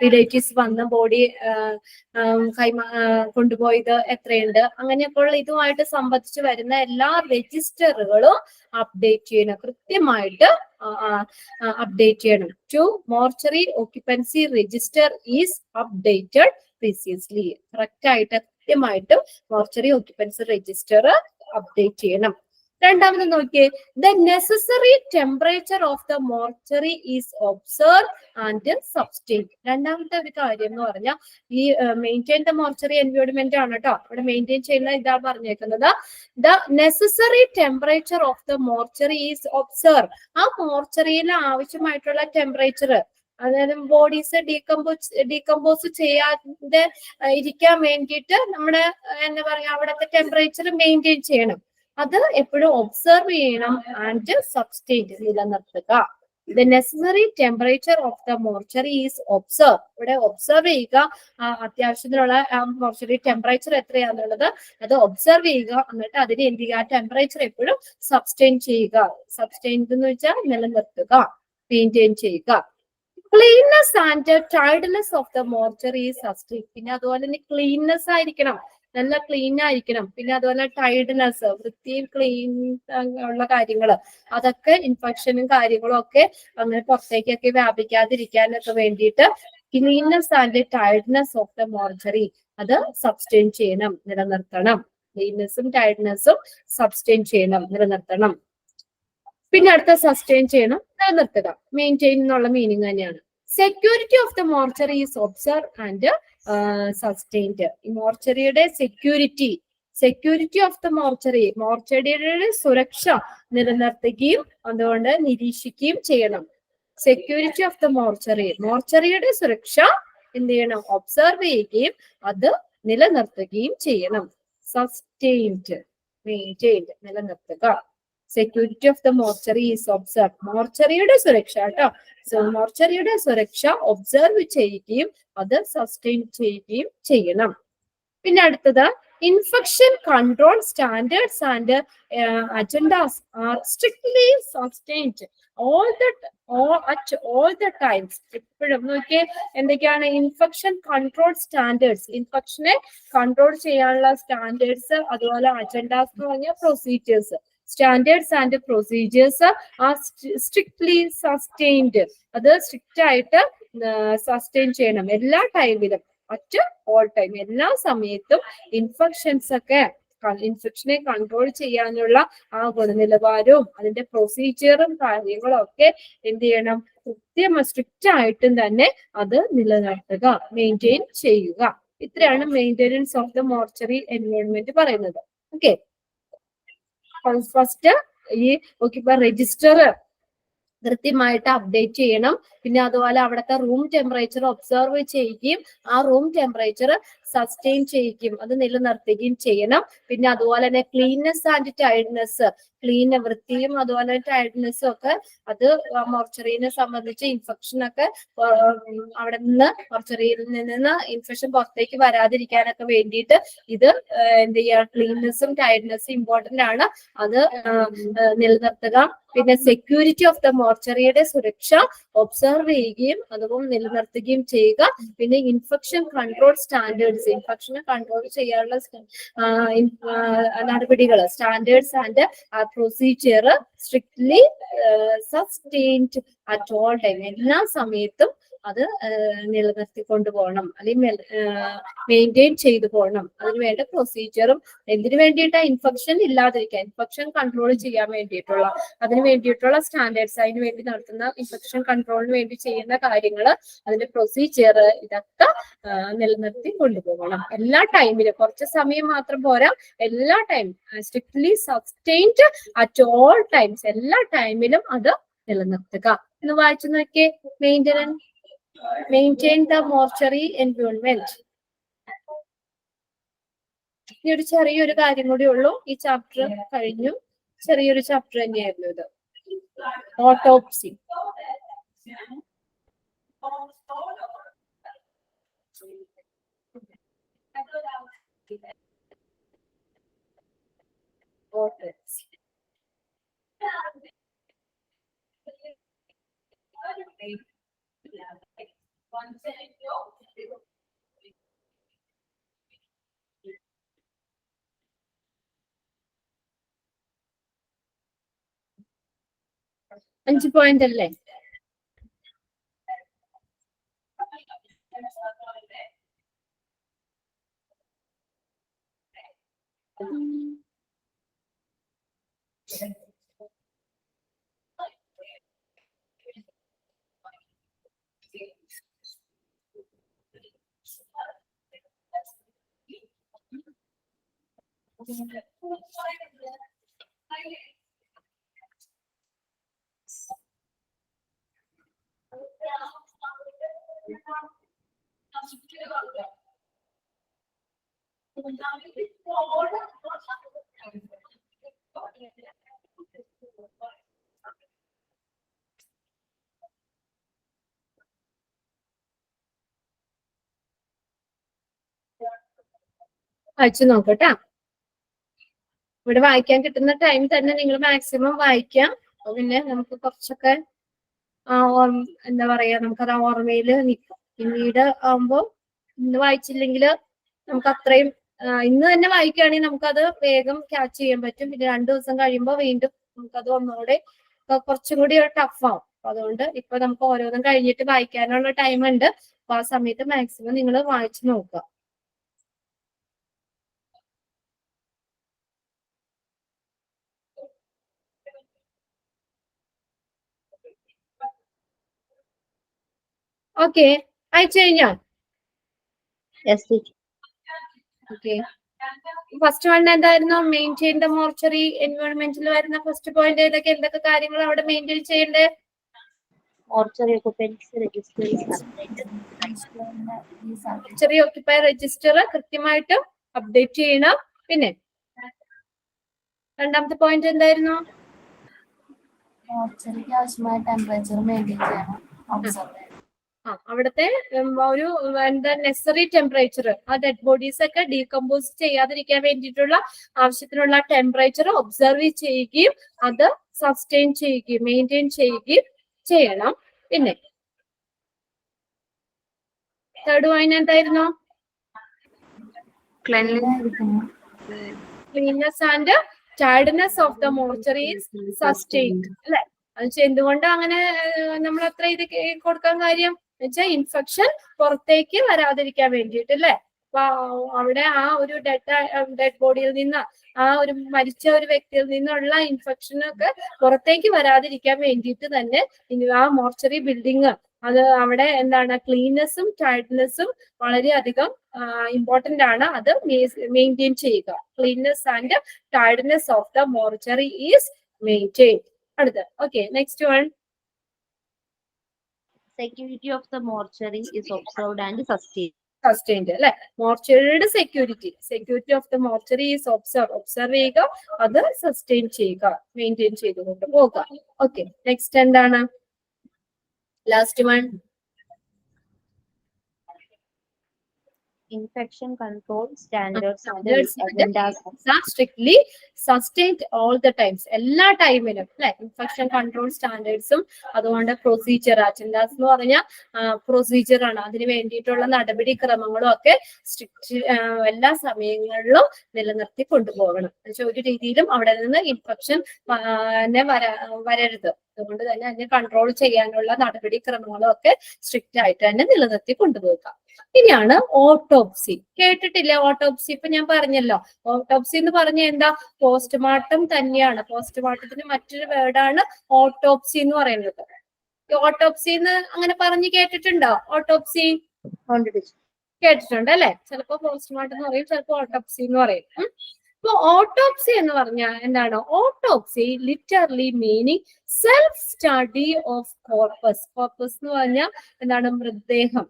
റിലേറ്റീവ്സ് വന്ന ബോഡി കൊണ്ടുപോയത് എത്രയുണ്ട്, അങ്ങനെയൊക്കെയുള്ള ഇതുമായിട്ട് സംബന്ധിച്ച് വരുന്ന എല്ലാ രജിസ്റ്ററുകളും അപ്ഡേറ്റ് ചെയ്യണം, കൃത്യമായിട്ട് അപ്ഡേറ്റ് ചെയ്യണം. To mortuary occupancy register is updated precisely. Correct ആയിട്ട് കൃത്യമായിട്ട് മോർച്ചറി ഓക്യുപ്പൻസി രജിസ്റ്റർ അപ്ഡേറ്റ് ചെയ്യണം. രണ്ടാമത് നോക്കിയേ, the necessary temperature of the mortuary is observe and sustain. രണ്ടാമത്തെ ഒരു കാര്യം എന്ന് പറഞ്ഞാൽ ഈ മെയിൻറ്റെയിൻ ദ മോർച്ചറി എൻവയോൺമെന്റ് ആണ് കേട്ടോ. ഇവിടെ മെയിൻറ്റെയിൻ ചെയ്യുന്ന ഇതാ പറഞ്ഞേക്കുന്നത്, the necessary temperature of the mortuary is observe. ആ മോർച്ചറിയിൽ ആവശ്യമായിട്ടുള്ള ടെമ്പറേച്ചർ, അതായത് ബോഡീസ് ഡീകമ്പോസ് ചെയ്യാതെ ഇരിക്കാൻ വേണ്ടിയിട്ട് നമ്മുടെ എന്താ പറയാ അവിടുത്തെ ടെമ്പറേച്ചർ മെയിൻറ്റെയിൻ ചെയ്യണം. അത് എപ്പോഴും ഒബ്സർവ് ചെയ്യണം ആൻഡ് സബ്സ്റ്റെയിൻ നിലനിർത്തുക. The necessary temperature of the mortuary is observe. ഇവിടെ ഒബ്സർവ് ചെയ്യുക, അത്യാവശ്യത്തിനുള്ള മോർച്ചറി ടെമ്പറേച്ചർ എത്രയാന്നുള്ളത് അത് ഒബ്സർവ് ചെയ്യുക. എന്നിട്ട് അതിന് എന്ത് ചെയ്യുക, ടെമ്പറേച്ചർ എപ്പോഴും സബ്സ്റ്റെയിൻ ചെയ്യുക. സബ്സ്റ്റെയിൻ എന്ന് വെച്ചാൽ നിലനിർത്തുക, മെയിൻറ്റെയിൻ ചെയ്യുക. Cleanness and tidiness of the mortuary is sustain. പിന്നെ അതുപോലെ തന്നെ ക്ലീൻനെസ് ആയിരിക്കണം, നല്ല ക്ലീൻ ആയിരിക്കണം. പിന്നെ അതുപോലെ ടൈഡ്നെസ്, വൃത്തിയും ക്ലീൻ ഉള്ള കാര്യങ്ങള്, അതൊക്കെ ഇൻഫെക്ഷനും കാര്യങ്ങളും ഒക്കെ അങ്ങനെ പുറത്തേക്കൊക്കെ വ്യാപിക്കാതിരിക്കാനൊക്കെ വേണ്ടിയിട്ട് cleanness and tidiness of the mortuary അത് സബ്സ്റ്റെയിൻ ചെയ്യണം, നിലനിർത്തണം. ക്ലീൻനെസ്സും ടൈഡ്നെസ്സും സബ്സ്റ്റെയിൻ ചെയ്യണം, നിലനിർത്തണം. പിന്നെ അടുത്ത സസ്റ്റെയിൻ ചെയ്യണം, നിലനിർത്തുക. മെയിൻറ്റെയിൻ എന്നുള്ള മീനിങ് തന്നെയാണ്. Security of the mortuary is observe and sustained. ഈ മോർച്ചറിയുടെ സെക്യൂരിറ്റി ഓഫ് ദ മോർച്ചറി, മോർച്ചറിയുടെ സുരക്ഷ നിലനിർത്തുകയും അതുകൊണ്ട് നിരീക്ഷിക്കുകയും ചെയ്യണം. സെക്യൂരിറ്റി ഓഫ് ദ മോർച്ചറി, മോർച്ചറിയുടെ സുരക്ഷ എന്ത് ചെയ്യണം, ഒബ്സർവ് ചെയ്യുകയും അത് നിലനിർത്തുകയും ചെയ്യണം. സസ്റ്റെയിൻഡ്, മെയിൻറ്റെയിൻഡ്, നിലനിർത്തുക. Security of the mortuary is observe. മോർച്ചറിയുടെ സുരക്ഷ കേട്ടോ, മോർച്ചറിയുടെ സുരക്ഷ ഒബ്സർവ് ചെയ്യുകയും അത് സസ്റ്റെയിൻ ചെയ്യുകയും ചെയ്യണം. പിന്നെ അടുത്തത്, infection control standards and agendas are strictly sustained at all the times. എപ്പോഴും നോക്കിയേ എന്തൊക്കെയാണ് ഇൻഫെക്ഷൻ കൺട്രോൾ സ്റ്റാൻഡേർഡ്സ്, ഇൻഫെക്ഷനെ കൺട്രോൾ ചെയ്യാനുള്ള സ്റ്റാൻഡേർഡ്സ്, അതുപോലെ അജൻഡാസ് എന്ന് പറഞ്ഞാൽ procedures. Standards and procedures are strictly sustained. അത് സ്ട്രിക്റ്റ് ആയിട്ട് സസ്റ്റെയിൻ ചെയ്യണം എല്ലാ ടൈമിലും, അറ്റ് ഓൾ ടൈം, എല്ലാ സമയത്തും. ഇൻഫെക്ഷനെ കൺട്രോൾ ചെയ്യാനുള്ള ആ ഗുണനിലവാരവും അതിന്റെ പ്രൊസീജിയറും കാര്യങ്ങളും ഒക്കെ എന്ത് ചെയ്യണം, സ്ട്രിക്റ്റ് ആയിട്ടും തന്നെ അത് നിലനിർത്തുക, മെയിൻറ്റെയിൻ ചെയ്യുക. ഇത്രയാണ് maintenance of the mortuary environment പറയുന്നത്. ഓക്കെ, ഫസ്റ്റ് ഈ രജിസ്റ്റർ കൃത്യമായിട്ട് അപ്ഡേറ്റ് ചെയ്യണം. പിന്നെ അതുപോലെ അവിടുത്തെ റൂം ടെമ്പറേച്ചർ ഒബ്സർവ് ചെയ്യുകയും ആ റൂം ടെമ്പറേച്ചർ സസ്റ്റെയിൻ ചെയ്യുകയും അത് നിലനിർത്തുകയും ചെയ്യണം. പിന്നെ അതുപോലെ തന്നെ ക്ലീൻനെസ് ആൻഡ് ടൈഡ്നെസ്, വൃത്തിയും അതുപോലെ ടൈഡ്നെസ്സും ഒക്കെ അത് മോർച്ചറിനെ സംബന്ധിച്ച് ഇൻഫെക്ഷൻ ഒക്കെ അവിടെ നിന്ന് മോർച്ചറിയിൽ നിന്ന് ഇൻഫെക്ഷൻ പുറത്തേക്ക് വരാതിരിക്കാനൊക്കെ വേണ്ടിയിട്ട് ഇത് എന്ത് ചെയ്യുക, ക്ലീൻനെസ്സും ടൈഡ്നെസ്സും ഇമ്പോർട്ടന്റ് ആണ്, അത് നിലനിർത്തുക. പിന്നെ സെക്യൂരിറ്റി ഓഫ് ദ മോർച്ചറിയുടെ സുരക്ഷ ഒബ്സർവ് ചെയ്യുകയും അതുപോലെ നിലനിർത്തുകയും ചെയ്യുക. പിന്നെ ഇൻഫെക്ഷൻ കൺട്രോൾ സ്റ്റാൻഡേർഡ്സ്, ഇൻഫെക്ഷനെ കൺട്രോൾ ചെയ്യാനുള്ള നടപടികൾ, standards and procedure strictly sustained at all time, എല്ലാ സമയത്തും അത് നിലനിർത്തിക്കൊണ്ടു പോകണം, അല്ലെങ്കിൽ മെയിൻറ്റെയിൻ ചെയ്തു പോകണം. അതിനുവേണ്ട പ്രൊസീജിയറും എന്തിനു വേണ്ടിയിട്ടാ, ഇൻഫെക്ഷൻ ഇല്ലാതിരിക്കാൻ, ഇൻഫെക്ഷൻ കൺട്രോൾ ചെയ്യാൻ വേണ്ടിയിട്ടുള്ള, അതിന് വേണ്ടിയിട്ടുള്ള സ്റ്റാൻഡേർഡ്സ്, അതിന് വേണ്ടി നടത്തുന്ന ഇൻഫെക്ഷൻ കൺട്രോളിന് വേണ്ടി ചെയ്യുന്ന കാര്യങ്ങൾ, അതിന്റെ പ്രൊസീജിയർ, ഇതൊക്കെ നിലനിർത്തി കൊണ്ടുപോകണം എല്ലാ ടൈമിലും. കുറച്ച് സമയം മാത്രം പോരാ, എല്ലാ time strictly sustained at all times, എല്ലാ ടൈമിലും അത് നിലനിർത്തുക. എന്ന് വായിച്ചു നോക്കിയേ, മെയിൻറ്റെയിൻ ദ മോർച്ചറി എൻവയോൺമെന്റ്. ഇനി ഒരു ചെറിയൊരു കാര്യം കൂടി ഉള്ളൂ, ഈ ചാപ്റ്റർ കഴിഞ്ഞു. ചെറിയൊരു ചാപ്റ്റർ തന്നെയായിരുന്നു ഇത്. ഓട്ടോപ്സി. Autopsy. 5 പോയിന്റ് അല്ലേ? വായിച്ചു നോക്കട്ടാ. ഇവിടെ വായിക്കാൻ കിട്ടുന്ന ടൈം തന്നെ നിങ്ങൾ മാക്സിമം വായിക്കാം. പിന്നെ നമുക്ക് കുറച്ചൊക്കെ എന്താ പറയാ, നമുക്കത് ഓർമ്മയില് നിൽക്കും. പിന്നീട് ആവുമ്പോ ഇന്ന് വായിച്ചില്ലെങ്കിൽ നമുക്ക് അത്രയും ഇന്ന് തന്നെ വായിക്കുകയാണെങ്കിൽ നമുക്കത് വേഗം ക്യാച്ച് ചെയ്യാൻ പറ്റും. പിന്നെ 2 ദിവസം കഴിയുമ്പോൾ വീണ്ടും നമുക്കത് ഒന്നുകൂടെ കുറച്ചും കൂടി ടഫ് ആവും. അതുകൊണ്ട് ഇപ്പൊ നമുക്ക് ഓരോന്നും കഴിഞ്ഞിട്ട് വായിക്കാനുള്ള ടൈം ഉണ്ട്. അപ്പൊ ആ സമയത്ത് മാക്സിമം നിങ്ങൾ വായിച്ചു നോക്കുക. ഓക്കെ, അയച്ചു കഴിഞ്ഞോ? ഓക്കെ, ഫസ്റ്റ് വൺ എന്തായിരുന്നു? മെയിൻറ്റെയിൻ ദ മോർച്ചറി എൻവയോൺമെന്റിൽ വരുന്ന ഫസ്റ്റ് പോയിന്റ് ഏതൊക്കെ? എന്തൊക്കെ കാര്യങ്ങൾ അവിടെ മെയിൻറ്റെയിൻ ചെയ്യണ്ടേ? Mortuary occupancy register, mortuary occupy register കൃത്യമായിട്ട് അപ്ഡേറ്റ് ചെയ്യണം. പിന്നെ രണ്ടാമത്തെ പോയിന്റ് എന്തായിരുന്നു? മോർച്ചറിക്ക് ആവശ്യമായ ടെമ്പറേച്ചർ മെയിൻറ്റെയിൻ ചെയ്യണം. അവിടുത്തെ ഒരു എന്താ നെസറി ടെമ്പറേച്ചർ, ആ ഡെഡ് ബോഡീസ് ഒക്കെ ഡീകമ്പോസ് ചെയ്യാതിരിക്കാൻ വേണ്ടിയിട്ടുള്ള ആവശ്യത്തിനുള്ള ടെമ്പറേച്ചർ ഒബ്സർവ് ചെയ്യുകയും അത് സസ്റ്റെയിൻ ചെയ്യുകയും മെയിൻറ്റെയിൻ ചെയ്യുകയും ചെയ്യണം. പിന്നെ തേർഡ് പോയിന്റ് എന്തായിരുന്നു? Cleanness and tidiness of the mortuary is sustained അല്ലെ? അത് എന്തുകൊണ്ട് അങ്ങനെ നമ്മൾ അത്ര ഇത് കൊടുക്കാൻ കാര്യം വെച്ചാൽ ഇൻഫെക്ഷൻ പുറത്തേക്ക് വരാതിരിക്കാൻ വേണ്ടിയിട്ട് അല്ലെ? അപ്പൊ അവിടെ ആ ഒരു ഡെഡ് ബോഡിയിൽ നിന്ന്, ആ ഒരു മരിച്ച ഒരു വ്യക്തിയിൽ നിന്നുള്ള ഇൻഫെക്ഷനൊക്കെ പുറത്തേക്ക് വരാതിരിക്കാൻ വേണ്ടിയിട്ട് തന്നെ ആ മോർച്ചറി ബിൽഡിങ് അത് അവിടെ എന്താണ് ക്ലീൻനെസ്സും ടൈഡ്നെസ്സും വളരെയധികം ഇമ്പോർട്ടന്റ് ആണ്. അത് മെയിൻറ്റെയിൻ ചെയ്യുക. Cleanness and tidiness of the mortuary is maintain. അടുത്ത് okay, next one. Security of the mortuary is observed and sustained അല്ലെ? മോർച്ചറിയുടെ security of the mortuary is observe ചെയ്യുക, അത് സസ്റ്റെയിൻ ചെയ്യുക, മെയിൻറ്റെയിൻ ചെയ്തുകൊണ്ട് പോകുക. ഓക്കെ, നെക്സ്റ്റ് എന്താണ്? Last one. infection control standards are strictly sustained all the times. എല്ലാ ടൈമിലും അല്ലെ? ഇൻഫെക്ഷൻ കൺട്രോൾ സ്റ്റാൻഡേർഡ്സും അതുകൊണ്ട് പ്രൊസീജിയർ, അജൻഡാസ് എന്ന് പറഞ്ഞാൽ പ്രൊസീജിയർ ആണ്. അതിന് വേണ്ടിയിട്ടുള്ള നടപടിക്രമങ്ങളും ഒക്കെ സ്ട്രിക്റ്റ് എല്ലാ സമയങ്ങളിലും നിലനിർത്തി കൊണ്ടുപോകണം. ഒരു രീതിയിലും അവിടെ നിന്ന് ഇൻഫെക്ഷൻ വരരുത്. അതുകൊണ്ട് തന്നെ അതിനെ കൺട്രോൾ ചെയ്യാനുള്ള നടപടിക്രമങ്ങളും ഒക്കെ സ്ട്രിക്റ്റ് ആയിട്ട് തന്നെ നിലനിർത്തി കൊണ്ടുപോകുക. ഇനിയാണ് ഓട്ടോപ്സി. കേട്ടിട്ടില്ലേ ഓട്ടോപ്സി? ഇപ്പൊ ഞാൻ പറഞ്ഞല്ലോ, ഓട്ടോപ്സി എന്ന് പറഞ്ഞ എന്താ? പോസ്റ്റ്മോർട്ടം തന്നെയാണ്. പോസ്റ്റ്മോർട്ടത്തിന് മറ്റൊരു വേർഡാണ് ഓട്ടോപ്സി എന്ന് പറയുന്നത്. ഓട്ടോപ്സി എന്ന് അങ്ങനെ പറഞ്ഞ് കേട്ടിട്ടുണ്ടോ? ഓട്ടോപ്സി കേട്ടിട്ടുണ്ട് അല്ലെ? ചിലപ്പോ പോസ്റ്റ്മോർട്ടം എന്ന് പറയും, ചിലപ്പോ ഓട്ടോപ്സി എന്ന് പറയും. അപ്പൊ ഓട്ടോപ്സി എന്ന് പറഞ്ഞാൽ എന്താണ്? Autopsy literally meaning self study of corpus. Corpus എന്ന് പറഞ്ഞാൽ എന്താണ്? മൃതദേഹം.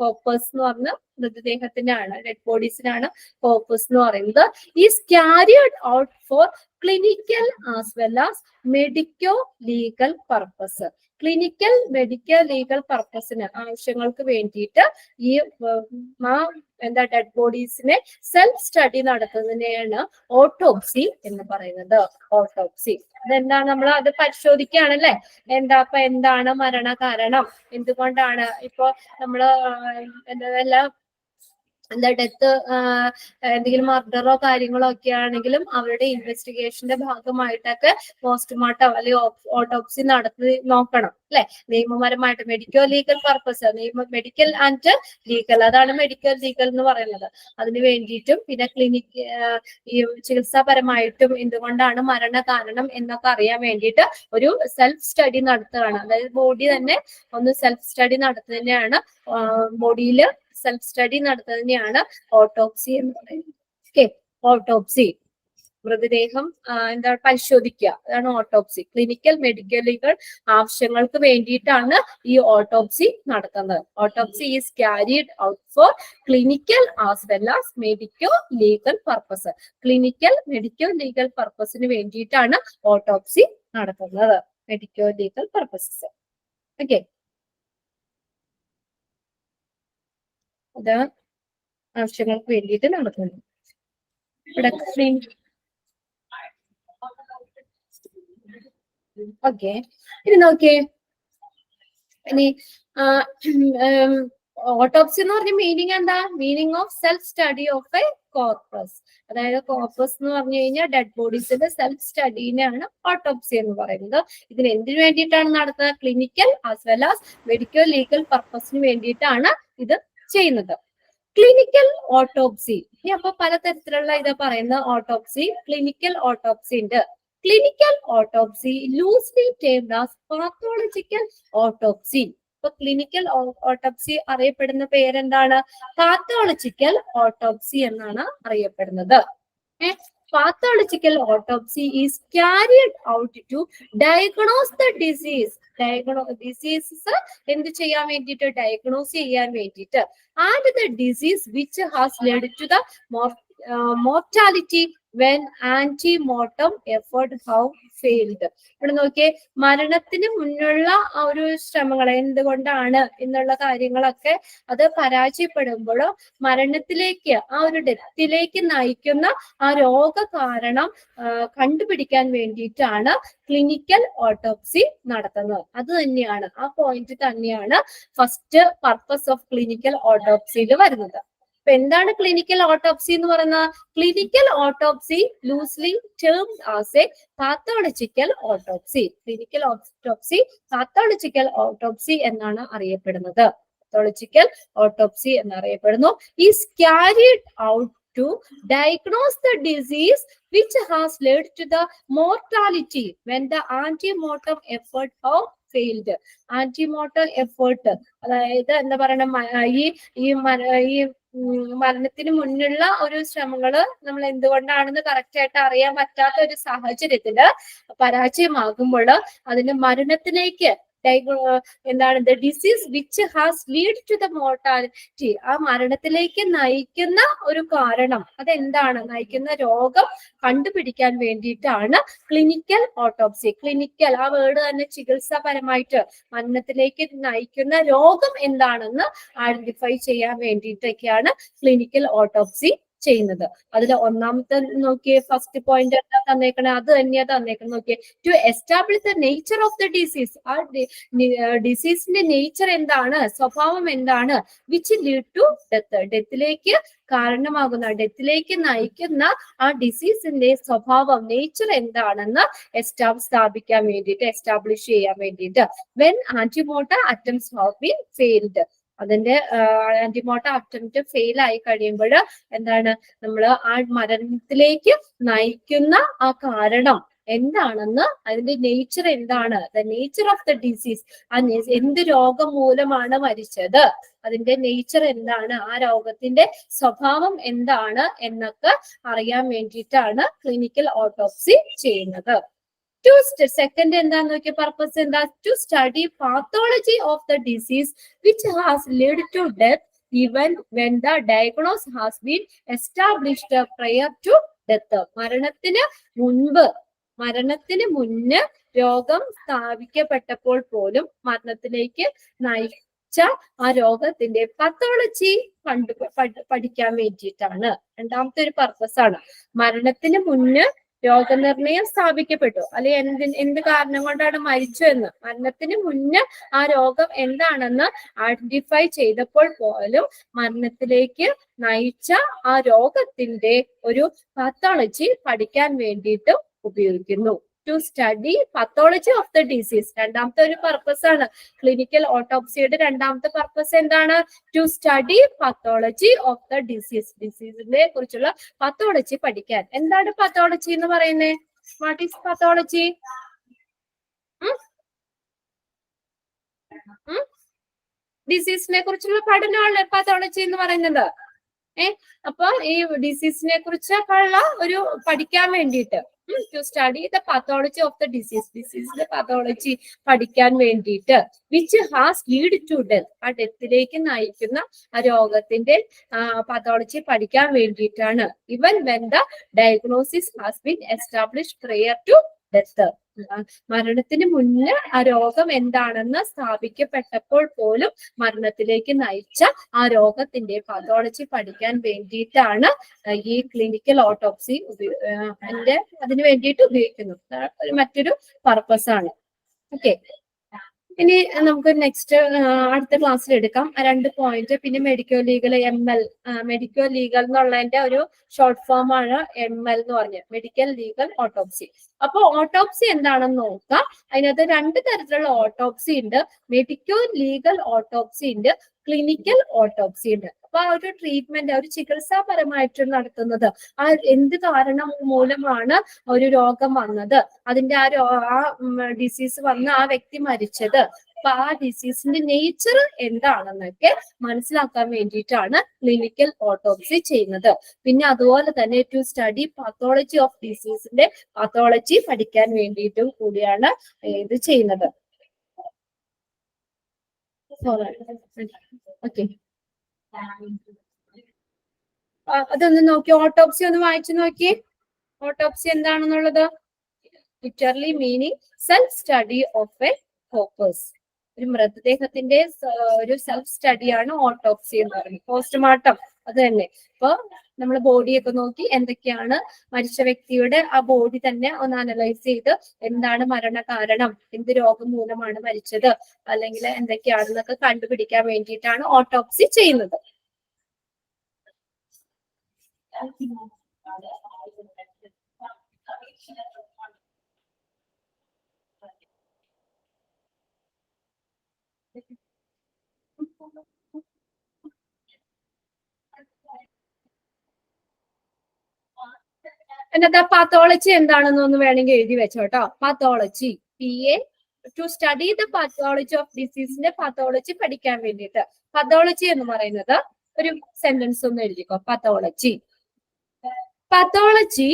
കോർപ്പസ് എന്ന് പറഞ്ഞ മൃതദേഹത്തിനാണ്, ഡെഡ് ബോഡീസിനാണ് കോർപ്പസ് എന്ന് പറയുന്നത്. Is carried out for clinical as well as medico legal purpose. Clinical, medical, legal പർപ്പസിന് ആവശ്യങ്ങൾക്ക് വേണ്ടിയിട്ട് ഈ ഡെഡ് ബോഡീസിനെ സെൽഫ് സ്റ്റഡി നടത്തുന്നതിനെയാണ് ഓട്ടോപ്സി എന്ന് പറയുന്നത്. ഓട്ടോപ്സി അതെന്താണ്, നമ്മൾ അത് പരിശോധിക്കുകയാണല്ലേ. എന്താണ് മരണ കാരണം, എന്തുകൊണ്ടാണ് ഇപ്പൊ നമ്മള് ഡെത്ത്, എന്തെങ്കിലും മർഡറോ കാര്യങ്ങളോ ഒക്കെ ആണെങ്കിലും അവരുടെ ഇൻവെസ്റ്റിഗേഷന്റെ ഭാഗമായിട്ടൊക്കെ പോസ്റ്റ്മോർട്ടം അല്ലെങ്കിൽ ഓട്ടോപ്സി നടത്തി നോക്കണം അല്ലെ. നിയമപരമായിട്ട് medical legal purpose, medical and legal, അതാണ് മെഡിക്കൽ ലീഗൽ എന്ന് പറയുന്നത്. അതിന് വേണ്ടിയിട്ടും പിന്നെ ഈ ചികിത്സാപരമായിട്ടും എന്തുകൊണ്ടാണ് മരണ കാരണം എന്നൊക്കെ അറിയാൻ വേണ്ടിയിട്ട് ഒരു സെൽഫ് സ്റ്റഡി നടത്തുകയാണ്. അതായത് ബോഡി തന്നെ ഒന്ന് സെൽഫ് സ്റ്റഡി നടത്തുന്നതിനെയാണ്, ബോഡിയിൽ സെൽഫ് സ്റ്റഡി നടത്തുന്നതിനെയാണ് ഓട്ടോപ്സി എന്ന് പറയുന്നത്. ഓക്കെ, ഓട്ടോപ്സി മൃതദേഹം പരിശോധിക്കുക, അതാണ് ഓട്ടോപ്സി. ക്ലിനിക്കൽ, മെഡിക്കൽ ലീഗൽ ആവശ്യങ്ങൾക്ക് വേണ്ടിയിട്ടാണ് ഈ ഓട്ടോപ്സി നടത്തുന്നത്. Autopsy is carried out for clinical as well as medico legal purpose. Clinical, medico legal പർപ്പസിന് വേണ്ടിയിട്ടാണ് ഓട്ടോപ്സി നടത്തുന്നത്. Medico legal purposes. ഓക്കെ, അത് ആവശ്യങ്ങൾക്ക് വേണ്ടിയിട്ട് നടത്തുന്നു. ഇവിടെ ഓക്കെ, ഇനി നോക്കിയേ. ഇനി ഓട്ടോപ്സി എന്ന് പറഞ്ഞ മീനിങ് എന്താ? Meaning of self study of a corpus. അതായത് കോർപ്പസ് എന്ന് പറഞ്ഞു കഴിഞ്ഞാൽ ഡെഡ് ബോഡീസിന്റെ സെൽഫ് സ്റ്റഡീനെയാണ് ഓട്ടോപ്സി എന്ന് പറയുന്നത്. ഇതിന് എന്തിനു വേണ്ടിയിട്ടാണ് നടത്തുന്നത്? Clinical as well as medical legal പർപ്പസിന് വേണ്ടിയിട്ടാണ് ഇത് ചെയ്യുന്നത്. ക്ലിനിക്കൽ ഓട്ടോപ്സി, ഇനി അപ്പൊ പലതരത്തിലുള്ള ഇതാ പറയുന്ന ഓട്ടോപ്സി. ക്ലിനിക്കൽ ഓട്ടോപ്സി ഉണ്ട്. Clinical autopsy loosely termed as pathological autopsy. ഇപ്പൊ ക്ലിനിക്കൽ ഓട്ടോപ്സി അറിയപ്പെടുന്ന പേരെന്താണ്? പാത്തോളജിക്കൽ ഓട്ടോപ്സി എന്നാണ് അറിയപ്പെടുന്നത്. Pathological autopsy is carried out to diagnose the disease. Diseases എന്ത് ചെയ്യാൻ വേണ്ടിയിട്ട്? ഡയഗ്നോസ് ചെയ്യാൻ വേണ്ടിയിട്ട്. And the disease which has led to the mortality when anti-mortem effort have failed. ഇവിടെ നോക്കിയേ, മരണത്തിന് മുന്നുള്ള ആ ഒരു ശ്രമങ്ങൾ എന്തുകൊണ്ടാണ് എന്നുള്ള കാര്യങ്ങളൊക്കെ അത് പരാജയപ്പെടുമ്പോൾ മരണത്തിലേക്ക്, ആ ഒരു ഡെത്തിലേക്ക് നയിക്കുന്ന ആ രോഗ കാരണം കണ്ടുപിടിക്കാൻ വേണ്ടിയിട്ടാണ് ക്ലിനിക്കൽ ഓട്ടോപ്സി നടത്തുന്നത്. അത് തന്നെയാണ്, ആ പോയിന്റ് തന്നെയാണ് ഫസ്റ്റ് പർപ്പസ് ഓഫ് ക്ലിനിക്കൽ ഓട്ടോപ്സിയിൽ വരുന്നത്. അപ്പൊ എന്താണ് ക്ലിനിക്കൽ ഓട്ടോപ്സി എന്ന് പറയുന്നത്? Clinical autopsy loosely termed as A pathological autopsy. Clinical autopsy pathological autopsy എന്നാണ് അറിയപ്പെടുന്നത്. പാത്തോളജിക്കൽ ഓട്ടോപ്സി എന്നറിയപ്പെടുന്നു. Is carried out to diagnose the disease which has led to the mortality when the anti-mortem effort have failed. Anti-mortem effort, അതായത് എന്താ പറയണ, ഈ മരണത്തിന് മുന്നുള്ള ഒരു ശ്രമങ്ങള് നമ്മൾ എന്തുകൊണ്ടാണെന്ന് കറക്റ്റ് ആയിട്ട് അറിയാൻ പറ്റാത്ത ഒരു സാഹചര്യത്തില് പരാജയമാകുമ്പോൾ അതിന് മരണത്തിലേക്ക് എന്താണ് the disease which has lead to the mortality, ആ മരണത്തിലേക്ക് നയിക്കുന്ന ഒരു കാരണം അതെന്താണ്, നയിക്കുന്ന രോഗം കണ്ടുപിടിക്കാൻ വേണ്ടിയിട്ടാണ് ക്ലിനിക്കൽ ഓട്ടോപ്സി. ക്ലിനിക്കൽ ആ വേർഡ് തന്നെ ചികിത്സാപരമായിട്ട് മരണത്തിലേക്ക് നയിക്കുന്ന രോഗം എന്താണെന്ന് ഐഡന്റിഫൈ ചെയ്യാൻ വേണ്ടിയിട്ടൊക്കെയാണ് ക്ലിനിക്കൽ ഓട്ടോപ്സി ചെയ്യുന്നത്. അതിൽ ഒന്നാമത്തെ നോക്കിയേ, ഫസ്റ്റ് പോയിന്റ് എന്താ തന്നേക്കണേ? അത് തന്നെയാ തന്നേക്കണേ. നോക്കിയേ, to establish the nature of the disease. ആ ഡിസീസിന്റെ നേച്ചർ എന്താണ്, സ്വഭാവം എന്താണ്, വിച്ച് ലീഡ് ടു ഡെത്ത്, ഡെത്തിലേക്ക് കാരണമാകുന്ന, ഡെത്തിലേക്ക് നയിക്കുന്ന ആ ഡിസീസിന്റെ സ്വഭാവം, നേച്ചർ എന്താണെന്ന് സ്ഥാപിക്കാൻ വേണ്ടിയിട്ട്, എസ്റ്റാബ്ലിഷ് ചെയ്യാൻ വേണ്ടിയിട്ട്. When antemortem attempts have been failed, അതിന്റെ ആന്റിമോർട്ടം അറ്റംപ്റ്റ് ഫെയിൽ ആയി കഴിയുമ്പോൾ എന്താണ്, നമ്മൾ ആ മരണത്തിലേക്ക് നയിക്കുന്ന ആ കാരണം എന്താണെന്ന്, അതിന്റെ നേച്ചർ എന്താണ്, the nature of the disease, ആ എന്ത് രോഗം മൂലമാണ് മരിച്ചത്, അതിന്റെ നേച്ചർ എന്താണ്, ആ രോഗത്തിന്റെ സ്വഭാവം എന്താണ് എന്നൊക്കെ അറിയാൻ വേണ്ടിയിട്ടാണ് ക്ലിനിക്കൽ ഓട്ടോപ്സി ചെയ്യുന്നത്. സെക്കൻഡ് എന്താന്ന് നോക്കിയ പർപ്പസ് എന്താ? To study pathology of the disease which has led to death even when the diagnosis has been established prior to death. മരണത്തിന് മുന്നേ രോഗം സ്ഥാപിക്കപ്പെട്ടപ്പോൾ പോലും മരണത്തിലേക്ക് നയിച്ച ആ രോഗത്തിന്റെ പത്തോളജി പഠിക്കാൻ വേണ്ടിയിട്ടാണ്. രണ്ടാമത്തെ ഒരു പർപ്പസ് ആണ്. മരണത്തിന് മുന്നേ രോഗനിർണയം സ്ഥാപിക്കപ്പെട്ടു, അല്ലെ എന്ത് കാരണം കൊണ്ടാണ് മരിച്ചു എന്ന് മരണത്തിന് മുന്നേ ആ രോഗം എന്താണെന്ന് ഐഡന്റിഫൈ ചെയ്തപ്പോൾ പോലും മരണത്തിലേക്ക് നയിച്ച ആ രോഗത്തിന്റെ ഒരു പാത്തോളജി പഠിക്കാൻ വേണ്ടിയിട്ടും ഉപയോഗിക്കുന്നു. To study pathology of the disease രണ്ടാമത്തെ ഒരു പർപ്പസ് ആണ്. ക്ലിനിക്കൽ ഓട്ടോപ്സിയുടെ രണ്ടാമത്തെ പർപ്പസ് എന്താണ്? To study pathology of the disease. ഡിസീസിനെ കുറിച്ചുള്ള പത്തോളജി പഠിക്കാൻ. എന്താണ് പത്തോളജി എന്ന് പറയുന്നത്? What is pathology? ഡിസീസിനെ കുറിച്ചുള്ള പഠനമാണ് പത്തോളജി എന്ന് പറയുന്നത്. അപ്പൊ ഈ ഡിസീസിനെ കുറിച്ചുള്ള ഒരു പഠിക്കാൻ വേണ്ടിയിട്ട് to study the pathology of the ഡിസീസിന്റെ പത്തോളജി പഠിക്കാൻ വേണ്ടിയിട്ട് which has lead to death, ആ ഡെത്തിലേക്ക് നയിക്കുന്ന ആ രോഗത്തിന്റെ പത്തോളജി പഠിക്കാൻ വേണ്ടിയിട്ടാണ്. Even when the diagnosis has been established prior to death, മരണത്തിന് മുന്നേ ആ രോഗം എന്താണെന്ന് സ്ഥാപിക്കപ്പെട്ടപ്പോൾ പോലും മരണത്തിലേക്ക് നയിച്ച ആ രോഗത്തിന്റെ പത്തോളജി പഠിക്കാൻ വേണ്ടിയിട്ടാണ് ഈ ക്ലിനിക്കൽ ഓട്ടോപ്സി അതിന് വേണ്ടിയിട്ട് ഉപയോഗിക്കുന്നത്. മറ്റൊരു പർപ്പസ് ആണ്. ഓക്കെ, ഇനി നമുക്ക് നെക്സ്റ്റ് അടുത്ത ക്ലാസ്സിൽ എടുക്കാം 2 പോയിന്റ്. പിന്നെ medico legal ML, medico legal എന്നുള്ളതിന്റെ ഒരു ഷോർട്ട് ഫോം ആണ് ML എന്ന് പറഞ്ഞത്, മെഡിക്കൽ ലീഗൽ ഓട്ടോപ്സി. അപ്പൊ ഓട്ടോപ്സി എന്താണെന്ന് നോക്കാം. അതിനകത്ത് 2 തരത്തിലുള്ള ഓട്ടോപ്സി ഉണ്ട്. മെഡിക്കോ ലീഗൽ ഓട്ടോപ്സി ഉണ്ട്, ക്ലിനിക്കൽ ഓട്ടോപ്സി ഉണ്ട്. അപ്പൊ ആ ഒരു ട്രീറ്റ്മെന്റ്, ഒരു ചികിത്സാപരമായിട്ട് നടത്തുന്നത്, ആ എന്ത് കാരണം മൂലമാണ് ഒരു രോഗം വന്നത്, അതിന്റെ ആ ഡിസീസ് വന്ന് ആ വ്യക്തി മരിച്ചത്, അപ്പൊ ആ ഡിസീസിന്റെ നേച്ചർ എന്താണെന്നൊക്കെ മനസ്സിലാക്കാൻ വേണ്ടിയിട്ടാണ് ക്ലിനിക്കൽ ഓട്ടോപ്സി ചെയ്യുന്നത്. പിന്നെ അതുപോലെ തന്നെ ടു സ്റ്റഡി പാത്തോളജി ഓഫ് ഡിസീസിന്റെ പാത്തോളജി പഠിക്കാൻ വേണ്ടിയിട്ടും കൂടിയാണ് ഇത് ചെയ്യുന്നത്. ഓക്കെ, അതൊന്ന് നോക്കി, ഓട്ടോപ്സി ഒന്ന് വായിച്ചു നോക്കി. ഓട്ടോപ്സി എന്താണെന്നുള്ളത് literally meaning self study of a corpus. ഒരു മൃതദേഹത്തിന്റെ ഒരു സെൽഫ് സ്റ്റഡിയാണ് ഓട്ടോപ്സി എന്ന് പറയുന്നത്. പോസ്റ്റ്മോർട്ടം അത് തന്നെ. അപ്പൊ നമ്മൾ ബോഡിയൊക്കെ നോക്കി എന്തൊക്കെയാണ് മരിച്ച വ്യക്തിയുടെ ആ ബോഡി തന്നെ ഒന്ന് അനലൈസ് ചെയ്ത് എന്താണ് മരണ കാരണം, എന്ത് രോഗം മൂലമാണ് മരിച്ചത്, അല്ലെങ്കിൽ എന്തൊക്കെയാണെന്നൊക്കെ കണ്ടുപിടിക്കാൻ വേണ്ടിയിട്ടാണ് ഓട്ടോപ്സി ചെയ്യുന്നത്. എന്നതാ പാത്തോളജി എന്താണെന്നൊന്ന് വേണമെങ്കിൽ എഴുതി വെച്ചോട്ടോ. Pathology, PA, to study the pathology of ഡിസീസിന്റെ പാത്തോളജി പഠിക്കാൻ വേണ്ടിയിട്ട്. പാത്തോളജി എന്ന് പറയുന്നത് ഒരു സെന്റൻസ് ഒന്ന് എഴുതിക്കോ. Pathology, pathology,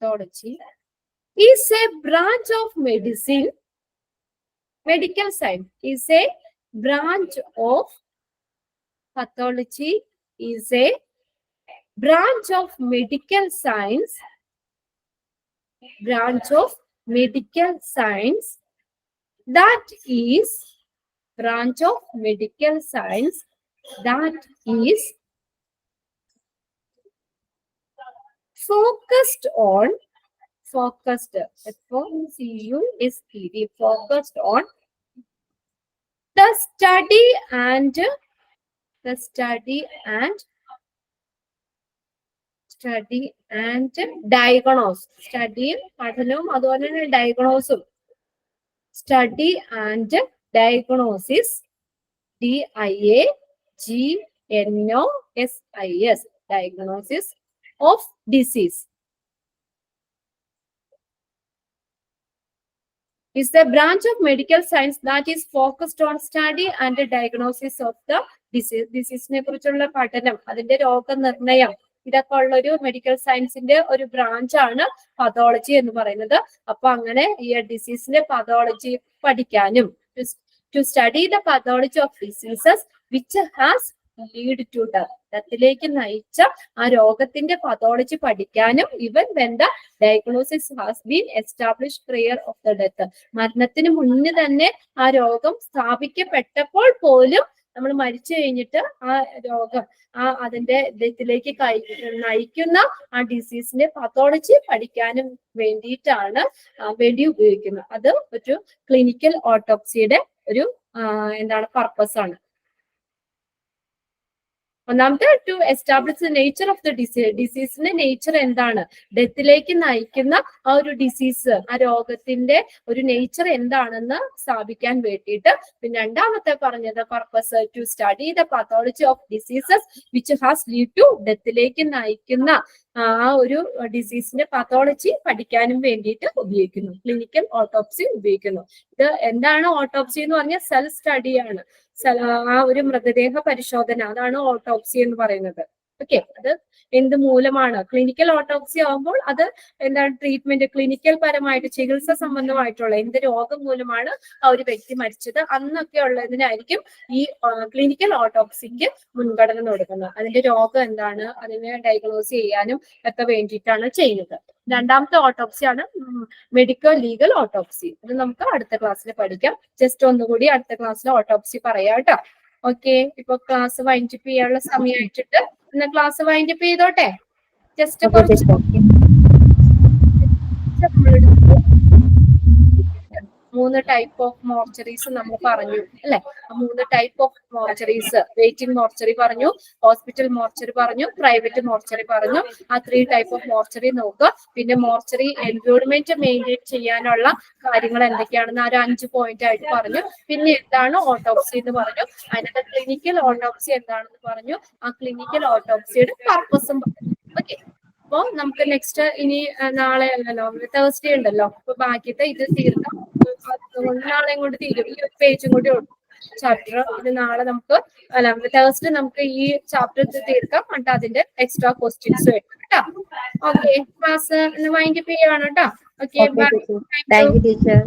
pathology is a branch of medicine. Medical science is a branch of pathology, is a branch of medical science, branch of medical science that is branch of medical science that is focused on, focused, FOCUSED, focused on the study and diagnose. സ്റ്റഡിയും പഠനവും അതുപോലെ തന്നെ ഡയഗ്നോസും. Study and diagnosis, DIAGNOSIS, diagnosis of disease is the branch of medical science that is focused on study and diagnosis of the disease. ഡിസീസിനെ കുറിച്ചുള്ള പഠനം, അതിന്റെ രോഗനിർണയം, ഇതൊക്കെ ഉള്ള ഒരു മെഡിക്കൽ സയൻസിന്റെ ഒരു ബ്രാഞ്ച് ആണ് പാത്തോളജി എന്ന് പറയുന്നത്. അപ്പൊ അങ്ങനെ ഈ ഡിസീസിന്റെ പാത്തോളജി പഠിക്കാനും to study the pathology of diseases which has lead to ഡെത്തിലേക്ക് നയിച്ച ആ രോഗത്തിന്റെ പതോളജി പഠിക്കാനും even when the diagnosis has been establish prior of the death, മരണത്തിന് മുന്നേ തന്നെ ആ രോഗം സ്ഥാപിക്കപ്പെട്ടപ്പോൾ പോലും നമ്മൾ മരിച്ചു കഴിഞ്ഞിട്ട് ആ രോഗം അതിന്റെ ഡെത്തിലേക്ക് നയിക്കുന്ന ആ ഡിസീസിന്റെ പതോളജി പഠിക്കാനും വേണ്ടിയിട്ടാണ് ഉപയോഗിക്കുന്നത്. അത് ഒരു ക്ലിനിക്കൽ ഓട്ടോപ്സിയുടെ ഒരു പർപ്പസ് ആണ്. ഒന്നാമത്തെ to establish the nature of the ഡിസീസിന്റെ നേച്ചർ എന്താണ്, ഡെത്തിലേക്ക് നയിക്കുന്ന ആ ഒരു ഡിസീസ്, ആ രോഗത്തിന്റെ ഒരു നേച്ചർ എന്താണെന്ന് സ്ഥാപിക്കാൻ വേണ്ടിയിട്ട്. പിന്നെ രണ്ടാമത്തെ പറഞ്ഞത് purpose to study the pathology of diseases which has lead to ഡെത്തിലേക്ക് നയിക്കുന്ന ആ ഒരു ഡിസീസിന്റെ പതോളജി പഠിക്കാനും വേണ്ടിയിട്ട് ഉപയോഗിക്കുന്നു. ക്ലിനിക്കൽ ഓട്ടോപ്സി ഉപയോഗിക്കുന്നു. ഇത് എന്താണ് ഓട്ടോപ്സി എന്ന് പറഞ്ഞാൽ സെൽ സ്റ്റഡിയാണ്. ആ ഒരു മൃതദേഹ പരിശോധന, അതാണ് ഓട്ടോപ്സി എന്ന് പറയുന്നത്. ഓക്കെ, അത് എന്ത് മൂലമാണ്? ക്ലിനിക്കൽ ഓട്ടോപ്സി ആകുമ്പോൾ അത് ട്രീറ്റ്മെന്റ്, ക്ലിനിക്കൽ പരമായിട്ട് ചികിത്സ സംബന്ധമായിട്ടുള്ള എന്ത് രോഗം മൂലമാണ് ആ ഒരു വ്യക്തി മരിച്ചത് അന്നൊക്കെ ഉള്ളതിനായിരിക്കും ഈ ക്ലിനിക്കൽ ഓട്ടോപ്സിക്ക് മുൻഗണന കൊടുക്കുന്നത്. അതിന്റെ രോഗം എന്താണ്, അതിനെ ഡയഗ്നോസ് ചെയ്യാനും ഒക്കെ വേണ്ടിയിട്ടാണ് ചെയ്യുന്നത്. രണ്ടാമത്തെ ഓട്ടോപ്സിയാണ് മെഡിക്കൽ ലീഗൽ ഓട്ടോപ്സി. അത് നമുക്ക് അടുത്ത ക്ലാസ്സിൽ പഠിക്കാം. ജസ്റ്റ് ഒന്നുകൂടി അടുത്ത ക്ലാസ്സിൽ ഓട്ടോപ്സി പറയാം കേട്ടോ. ഓക്കെ, ഇപ്പൊ ക്ലാസ് വൈൻഡപ്പ് ചെയ്യാനുള്ള സമയമായിട്ടുണ്ട്. ഇന്ന് ക്ലാസ് വൈൻഡപ്പ് ചെയ്തോട്ടെ. ജസ്റ്റ് കുറച്ച് 3 ടൈപ്പ് ഓഫ് മോർച്ചറീസ് നമ്മൾ പറഞ്ഞു അല്ലെ. 3 ടൈപ്പ് ഓഫ് മോർച്ചറീസ്, വെയിറ്റിംഗ് മോർച്ചറി പറഞ്ഞു, ഹോസ്പിറ്റൽ മോർച്ചറി പറഞ്ഞു, പ്രൈവറ്റ് മോർച്ചറി പറഞ്ഞു. ആ 3 ടൈപ്പ് ഓഫ് മോർച്ചറി നോക്കുക. പിന്നെ മോർച്ചറി എൻവയോൺമെന്റ് മെയിൻറ്റെയിൻ ചെയ്യാനുള്ള കാര്യങ്ങൾ എന്തൊക്കെയാണെന്ന് ആ ഒരു 5 പോയിന്റ് ആയിട്ട് പറഞ്ഞു. പിന്നെ എന്താണ് ഓട്ടോപ്സി എന്ന് പറഞ്ഞു. അതിനകത്ത് ക്ലിനിക്കൽ ഓട്ടോപ്സി എന്താണെന്ന് പറഞ്ഞു. ആ ക്ലിനിക്കൽ ഓട്ടോപ്സിയുടെ പർപ്പസും പറഞ്ഞു. ഓക്കെ, അപ്പൊ നമുക്ക് നെക്സ്റ്റ് ഇനി നാളെ അല്ലല്ലോ, തേഴ്സ്ഡേ ഉണ്ടല്ലോ. അപ്പൊ ബാക്കിയത്തെ ഇത് തീർക്കാം. നാളെയും കൊണ്ട് തീരും. ഈ ഒരു പേജും കൂടി ഉള്ളു ചാപ്റ്റർ. ഇത് നാളെ നമുക്ക് തേഴ്സ്ഡേ നമുക്ക് ഈ ചാപ്റ്റർ തീർക്കാം. എന്നിട്ട് അതിന്റെ എക്സ്ട്രാ ക്വസ്റ്റ്യൻസ് വരും കേട്ടോ. ഓക്കെ, ക്ലാസ് വൈൻഡപ്പ് ചെയ്യാണ് കേട്ടോ. Okay, bye. Thank you teacher.